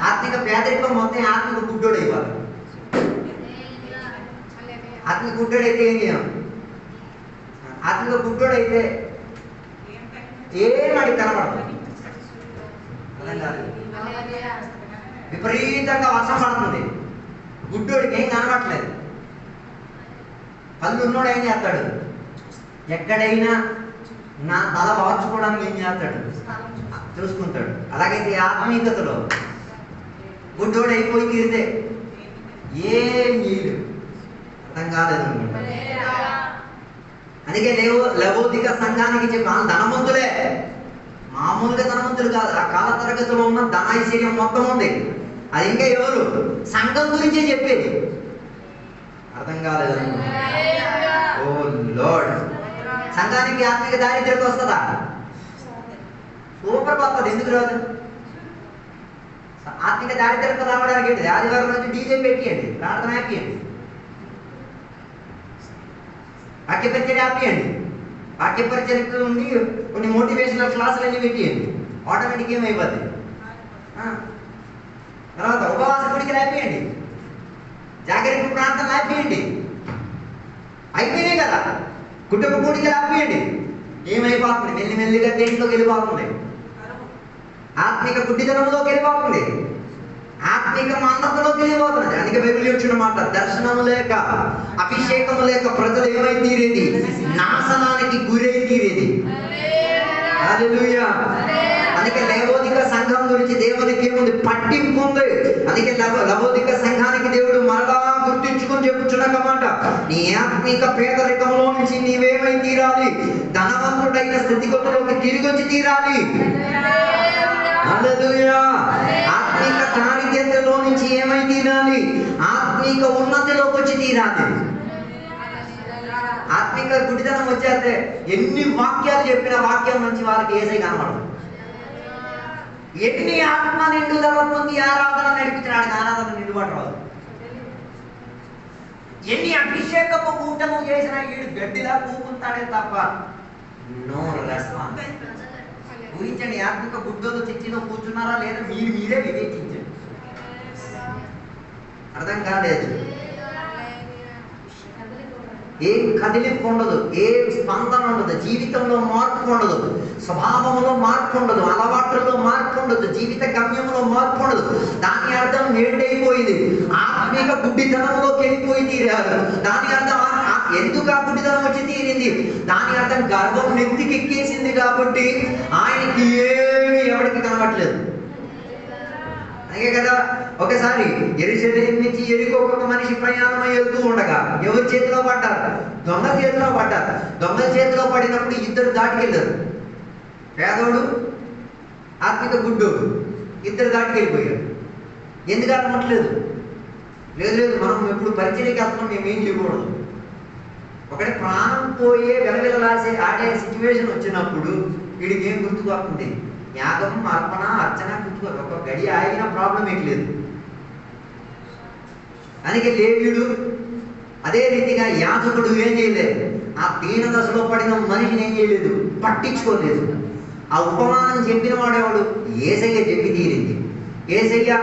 ఆత్మిక పేదరికం మొత్తం ఆత్మిక గుడ్డోడు అయిపోవాలి. ఆత్మిక గుడ్డోడు అయితే ఏం చేయం? ఆత్మిక గుడ్డోడు అయితే ఏం అడిగి కనబడదు. విపరీతంగా వర్షం పడుతుంది, గుడ్డోడికి ఏం కనబడట్లేదు. కళ్ళు ఉన్నోడు ఏం చేస్తాడు? ఎక్కడైనా నా తల వార్చుకోవడానికి ఏం చేస్తాడు? చూసుకుంటాడు. అలాగైతే ఆత్మీయతలో గుడ్డోడు అయిపోయి తీరితే ఏం చేయడు. అర్థం కాలేదు. అందుకే లవోదిక సంఘానికి చెప్పాను, ధనవంతులే, మామూలుగా ధనవంతులు కాదు. ఆ కాల తరగతిలో ఉన్న ధనైశ్వర్యం మొత్తం ఉంది. అది ఇంకా ఎవరు? సంఘం గురించే చెప్పేది. అర్థం కాలేదు. ఓ లార్డ్, సంఘానికి ఆత్మిక దారిద్ర్యం వస్తుందా? సూపర్ వస్తుంది. ఎందుకు రాదు? ఆత్మిక దారిద్ర్యం రావడానికి ఏంటి? ఆదివారం నుంచి డీజే పెట్టియండి, ప్రార్థన ఆపియండి, వాక్యపరిచర్య ఆపియండి, వాక్యపరిచర్యకు ఉండి కొన్ని మోటివేషనల్ క్లాసులు అన్నీ పెట్టియండి. ఆటోమేటిక్ ఏమైపోద్ది? తర్వాత ఉపవాస గుడికి ఆపియండి, జాగరిక ప్రాంతం ఆపియండి, అయిపోయినాయి కదా. కుటుంబ కూడికి ఆపియండి, ఏమైపోతుంది? మెల్లిమెల్లిగా దేంట్లోకి వెళ్ళిపోతుంది? ఆత్మిక గుడ్డితనంలోకి వెళ్ళిపోతుంది, ఆత్మిక మందతలోకి వెళ్ళిపోతుంది. అందుకే బైబిల్ వచ్చిన మాట, దర్శనము లేక అభిషేకము లేక ప్రజలు ఏమై తీరేది? నాశనానికి గురై తీరేది. హల్లెలూయా. అందుకే లవోదిక సంఘం గురించి దేవునికి ఏముంది? పట్టింపు ఉంది. అందుకే లవోదిక సంఘానికి దేవుడు మరలా గుర్తించుకొని చెప్పుచున్నమాట, నీ ఆత్మిక పేదరికంలో నుంచి నీవేమై తీరాలి? ధనవంతుడైన స్థితిగతుల్లోకి తిరిగి వచ్చి తీరాలి. హల్లెలూయా. ఆత్మిక దారిద్ర్యంలో నుంచి ఏమై తీరాలి? ఆత్మిక ఉన్నతిలోకి వచ్చి తీరాలి. ఆత్మిక గుడితనం వచ్చేస్తే ఎన్ని వాక్యాలు చెప్పిన వాక్యం నుంచి వారికి ఏసై కనబడదు. ఎన్ని ఆత్మ నిండుదల పొంది ఆరాధన నడిపించడానికి ఆరాధన నిండుబాటు రాదు. ఎన్ని అభిషేకపు కూటము చేసిన వీడు గడ్డిలా కూకుంటాడే తప్ప నో రెస్పాన్స్. ఊహించండి, ఆత్మిక గుడ్డలు చర్చిలో కూర్చున్నారా లేదా మీరే వివేచించండి. అర్థం కాలేదు. ఏ కదిలింపు ఉండదు, ఏ స్పందన ఉండదు, జీవితంలో మార్పు ఉండదు, స్వభావంలో మార్పు ఉండదు, అలవాట్లలో మార్పు ఉండదు, జీవిత గమ్యంలో మార్పు ఉండదు. దాని అర్థం ఏంటైపోయింది? ఆత్మిక గుడ్డితనంలోకి వెళ్ళిపోయి తీరారు. దాని అర్థం ఎందుకు ఆ గుడ్డితనం వచ్చి తీరింది? దాని అర్థం గర్భం నెత్తికి ఎక్కేసింది కాబట్టి ఆయనకి ఏమి ఎవరికి కనబడలేదు. అందుకే కదా ఒకసారి యెరూషలేము నుంచి యెరికోకు ఒక మనిషి ప్రయాణమై వెళ్తూ ఉండగా ఎవరి చేతిలో పడ్డారు? దొంగల చేతిలో పడ్డారు. దొంగల చేతిలో పడినప్పుడు ఇద్దరు దాటికెళ్ళారు. పేదోడు, ఆత్మిక గుడ్డోడు, ఇద్దరు దాటికెళ్ళిపోయారు. ఎందుకు అనట్లేదు? లేదు, మనం ఎప్పుడు పరిచర్యకి వెళ్తున్నాం, మేమేం చేయకూడదు. ఒకటి ప్రాణం పోయే వెలవెలలాసే ఆడే సిచ్యువేషన్ వచ్చినప్పుడు వీడికి ఏం గుర్తుకొస్తుంది? యాగం, అర్పణ, అర్చన గుర్తుకోదు. ఒక గడి ఆగిన ప్రాబ్లం ఏం లేదు. అందుకే లేవీయుడు అదే రీతిగా యాజకుడు ఏం చేయలేదు? ఆ దీన దశలో పడిన మనిషిని ఏం చేయలేదు? పట్టించుకోలేదు. ఆ ఉపమానం చెప్పిన వాడేవాడు? యేసయ్య చెప్పి తీరింది. యేసయ్య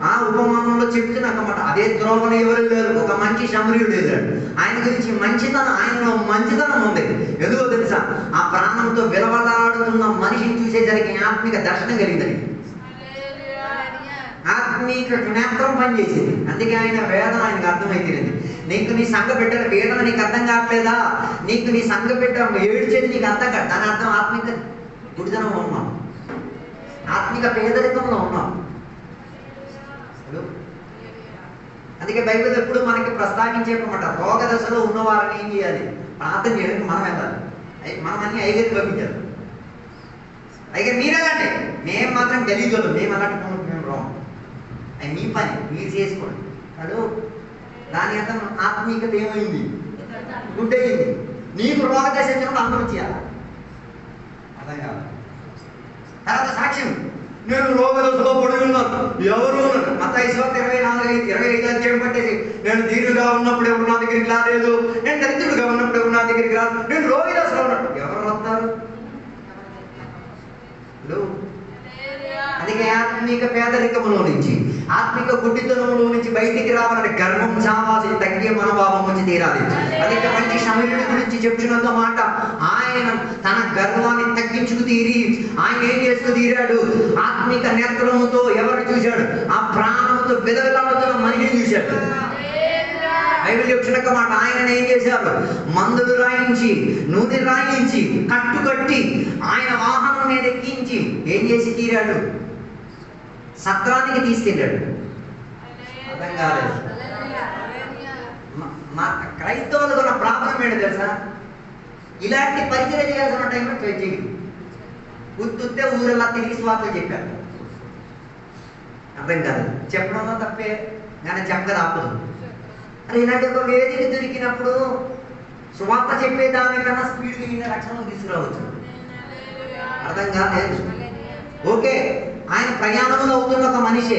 ఆ ఉపమానంలో చెప్తున్నమాట అదే త్రోవన ఎవరు లేరు. ఒక మంచి శమరీయుడు ఎదురాడు. ఆయన గురించి మంచితనం, ఆయనలో మంచితనం ఉంది. ఎందుకో తెలుసా? ఆ ప్రాణంతో విలవలాడుతున్న మనిషిని చూసేసరికి ఆత్మిక దర్శనం కలిగిందని, ఆత్మీక నేత్రం పనిచేసింది. అందుకే ఆయన వేదన ఆయనకు అర్థమైపోయింది. నీకు నీ సంఘ బిడ్డల వేదన నీకు అర్థం కావట్లేదా? నీకు నీ సంఘ బిడ్డ ఏడ్చేది నీకు అర్థం కాదు. దాని అర్థం ఆత్మిక గుడితనంలో ఉన్నాం, ఆత్మిక పేదరికంలో ఉన్నాం. అందుకే బైబిల్ ఎప్పుడు మనకి ప్రస్తావించేమాట, రోగ దశలో ఉన్న వారిని ఏం చేయాలి? ప్రార్థన చేయడానికి మనం వెళ్ళాలి. మనం అన్ని ఐగరికి పంపించాలి. ఐగర్ మీరెలాంటి, మేము మాత్రం గలీజోళ్ళు, మేము అలాంటి పనులు మేము రాము. అది మీ పని, మీరు చేసుకోండి. అదో దాని అర్థం ఆత్మీయత ఏమైంది? గుడ్డయింది. నీకు రోగ దశ వచ్చినప్పుడు అందరూ చేయాలి. అర్థం కాదు. తర్వాత సాక్ష్యం, నేను రోగదశలో పడి ఉన్నాను, ఎవరు మత్తయి సువార్త 24:25 అధ్యాయం పట్టేసి, నేను దీనుగా ఉన్నప్పుడు ఎవరు నా దగ్గరికి రాలేదు, నేను దరిద్రుడుగా ఉన్నప్పుడు ఎవరు నా దగ్గరికి రాదు, నేను రోగదశలో ఉన్నట్టు ఎవరు వస్తారు? అందుకే ఆత్మీక పేదరికములో నుంచి, ఆత్మిక గుడ్డితనంలో నుంచి బయటికి రావాలంటే గర్వం చావాలి, తగ్గే మనోభావం వచ్చి తీరాలి. అందుకే మంచి సమయుడి గురించి చెప్తున్నంత మాట, ఆయన తన గర్వాన్ని తగ్గించుకు తీరి ఆయన ఏం చేసుకు తీరాడు? ఆత్మిక నేత్రముతో ఎవరిని చూశాడు? ఆ ప్రాణముతో విధవిలాడుతున్న మనిషిని చూశాడు. బైబిల్ చెప్తున్న మాట, ఆయన ఏం చేశారు? మందులు రాయించి, నూనె రాయించి, కట్టుకట్టి ఆయన వాహనం మీద ఎక్కించి ఏం చేసి తీరాడు? సత్రానికి తీసుకెళ్ళాడు. అర్థం కాలేదు. మా క్రైస్తవులకు ఉన్న ప్రాబ్లం ఏంటో తెలుసా? ఇలాంటి పరిచయం చేయాల్సిన టైంలో చేయదు. గుర్తుంటే ఊరెల్లా తిరిగి స్వార్థలు చెప్పారు. అర్థం కాదు. చెప్పడంలో తప్పే, కానీ చెప్పక ఆపదు. అని ఇలాంటి ఒక వేదిక దొరికినప్పుడు సువార్త చెప్పేదానికన్నా స్పీడ్గా రక్షణ తీసుకురావచ్చు. అర్థం కాలేదు. ఓకే, ఆయన ప్రయాణంలో అవుతున్న ఒక మనిషే,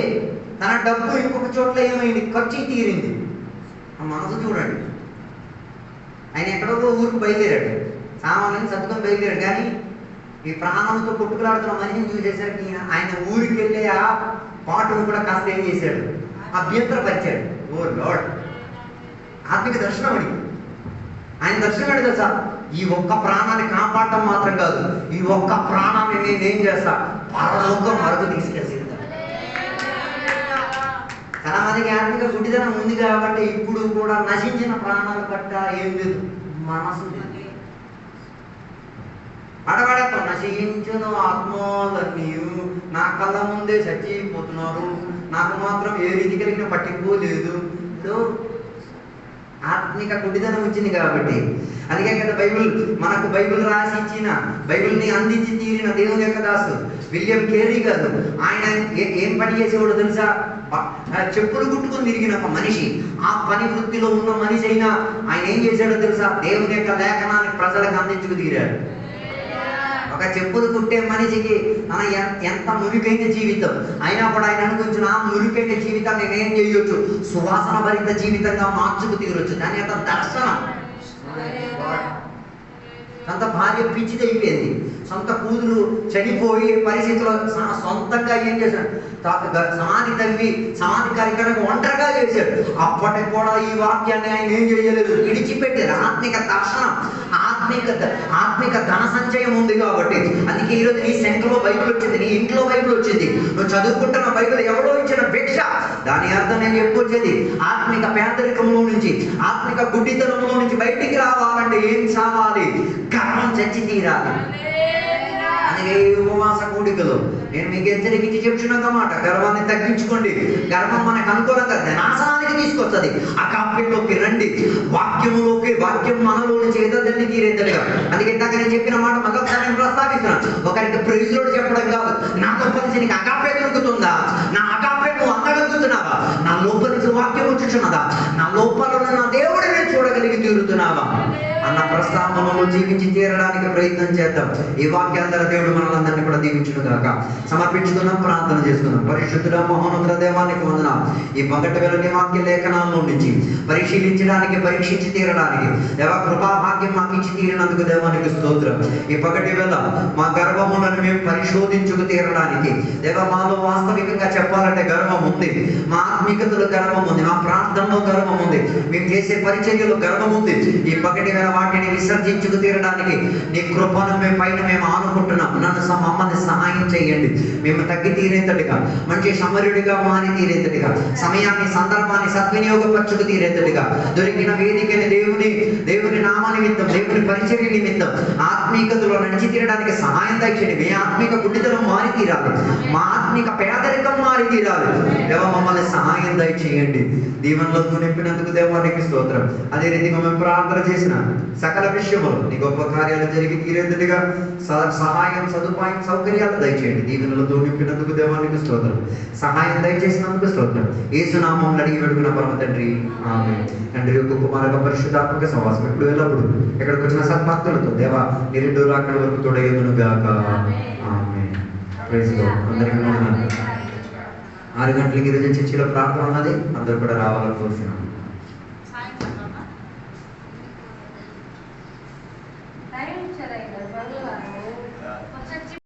తన డబ్బు ఇంకొక చోట్ల ఏమైంది? ఖర్చు తీరింది. ఆ మనసు చూడండి. ఆయన ఎక్కడో ఊరికి బయలుదేరాడు, సామాన్యుని సత్తుకొని బయలుదేరాడు. కానీ ఈ ప్రాణంతో కొట్టుకులాడుతున్న మనిషిని చూసేసరికి ఆయన ఊరికి వెళ్ళే ఆ పాటను కూడా కాస్త ఏం చేశాడు? అభ్యంతరపరిచాడు. ఓ లార్డ్, ఆత్మిక దర్శనం అడి. ఆయన దర్శనం అడి తెలుసా? ఈ ఒక్క ప్రాణాన్ని కాపాడటం మాత్రం కాదు, ఈ ఒక్క ప్రాణాన్ని నేనేం చేస్తా? పరలోకం మరొక తీసుకెళ్తా. చాలా మందికి ఆత్మిక గుడ్డితనం ఉంది కాబట్టి ఇప్పుడు కూడా నశించిన ప్రాణాలు పట్ట ఏం లేదు, మనసు లేదు. అడగడతో నశించిన ఆత్మలన్నీ నా కళ్ళ ముందే చచ్చిపోతున్నారు, నాకు మాత్రం ఏ రీతి కలిగిన పట్టింపు లేదు. ఆత్మిక గుడ్డితనం వచ్చింది కాబట్టి. అందుకే కదా మనకు బైబిల్ రాసి ఇచ్చిన, బైబిల్ని అందించి తీరిన దేవుని యొక్క దాసు విలియం కేరీ గారు, ఆయన ఏం పని చేసేవాడు తెలుసా? చెప్పులు కుట్టుకుని తిరిగిన ఒక మనిషి, ఆ పని వృత్తిలో ఉన్న మనిషి అయినా ఆయన ఏం చేశాడో తెలుసా? దేవుని యొక్క లేఖనాన్ని ప్రజలకు అందించుకు తీరాడు. ఒక చెప్పులు కుట్టే మనిషికి ఎంత మురికైన జీవితం అయినా కూడా ఆయన అనుకుంటున్న ఆ మురికైన జీవితాన్ని నేనేం చేయొచ్చు? సువాసన భరిత జీవితంగా మార్చుకు తీరొచ్చు. దాని యొక్క దర్శనం. సొంత భార్య పిచ్చిదైపోయింది, సొంత కూతురు చనిపోయి పరిస్థితిలో సొంతంగా ఏం చేశాడు? సమాధి తవ్వి సమాధి కార్యక్రమం ఒంటరిగా చేశాడు. అప్పటికి కూడా ఈ వాక్యాన్ని ఆయన ఏం చేయలేదు, విడిచిపెట్టారు. ఆత్మిక దర్శనం, ఆత్మిక ధన సంచయం ఉంది కాబట్టి. అందుకే ఈరోజు నీ సంఖ్యలో బైబిల్ వచ్చింది, నీ ఇంట్లో బైబిల్ వచ్చింది, నువ్వు చదువుకుంటున్న బైబిల్ ఎవరో ఇచ్చిన భిక్ష. దాని అర్థం నేను చెప్పొచ్చేది, ఆత్మిక పేదరికంలో నుంచి, ఆత్మిక గుడ్డితనంలో నుంచి బయటికి రావాలంటే ఏం చావాలి? గర్వం చచ్చి తీరాలి. అందుకే ఈ ఉపవాస కూడికలో నేను మీకు హెచ్చరికించి చెప్తున్నా మాట, గర్వాన్ని తగ్గించుకోండి. గర్వం మనకు అనుకూలంగా నాశనానికి తీసుకొస్తుంది. ఆ కావ్యంలోకి రండి, వాక్యం మనలో నుంచి ఎదన్ని తీరేద్దలుగా. అందుకే ఇందాక నేను చెప్పిన మాట మరొకసారి నేను ప్రస్తావిస్తున్నాను. ఒకరికి ప్రైజ్ లోడ్ చెప్పడం కాదు, నా లోపల నుంచి నీకు అగాపే దొరుకుతుందా? నా అగాపే నువ్వు అందగలుగుతున్నావా? నా లోపల నుంచి వాక్యం వచ్చుచున్నదా? నా లోపల నా దేవుడిని చూడగలిగి తీరుతున్నావా అన్న ప్రస్తావనలో జీవించి తీరడానికి ప్రయత్నం చేద్దాం. ఈ వాక్యాల ద్వారా దేవుడు మనలందరినీ కూడా దీవించును గాక. సమర్పించుకుందాం, ప్రార్థన చేసుకుందాం. పరిశుద్ధుడా మహోన్నతుడ దేవానికి వందనాలు. ఈ పగటి వేళ నీ వాక్య లేఖనాల్లో నుంచి పరిశీలించడానికి, పరీక్షించి తీరడానికి దేవ కృపా భాగ్యం మాకు ఇచ్చి తీరినందుకు దేవానికి స్తోత్రం. ఈ పగటి వేళ మా గర్వములను మేము పరిశోధించుకు తీరడానికి దేవ మాలో వాస్తవికంగా చెప్పాలంటే గర్వం ఉంది, మా ఆత్మీకతలో గర్వం ఉంది, మా ప్రార్థనలో గర్వం ఉంది, మేము చేసే పరిచర్యలో గర్వం ఉంది. ఈ పగటి వేళ వాటిని విసర్జించుకు తీరడానికి నీ కృపను మేము ఆనుకుంటున్నాం. మమ్మల్ని సహాయం చేయండి. మేము తగ్గి తీరేంతటిగా, మంచి సమరుడిగా మారి తీరేంతటిగా, సమయాన్ని సందర్భాన్ని సద్వినియోగపరచుకు తీరేంతటిగా, దొరికిన వేదికని దేవుని నామ నిమిత్తం, దేవుని పరిచర్య నిమిత్తం ఆత్మీకతలో నడిచి తీరడానికి సహాయం దయచేయండి. మీ ఆత్మిక గుడ్డితనం మారి తీరాలి, మా ఆత్మిక పేదరికం మారి తీరాలి. దేవ మమ్మల్ని సహాయం దయచేయండి. దీవెనలతో నింపినందుకు దేవానికి స్తోత్రం. అదే రీతిగా మేము ప్రార్థన చేసిన సకల విషయములు నీ గొప్ప కార్యాలు జరిగి తీరేందుగా సహాయం, సదుపాయం, సౌకర్యాలు దయచేయండి. దీవెనలతో నింపినందుకు దేవానికి స్తోత్రం. సహాయం దయచేసినందుకు స్తోత్రం. యేసు నామములో అడిగి వేడుకున్న పరమ తండ్రి, ఆమేన్. తండ్రి యొక్క కుమారుల పరిశుద్ధాత్మక సహవాసం ఎప్పుడు ఎల్లప్పుడు ఇక్కడికి వచ్చిన సద్భక్తులతో దేవా నీ రెండు రాకడ వరకు తోడయ్యును గాక. ఆమేన్. Praise lord. అందరికీ వందనాలు. 6 గంటలకి ఈరోజు చర్చిలో ప్రార్థన ఉన్నది, అందరూ కూడా రావాలని కోరుతున్నాను. టైం ఇచ్చారా? 10 వారు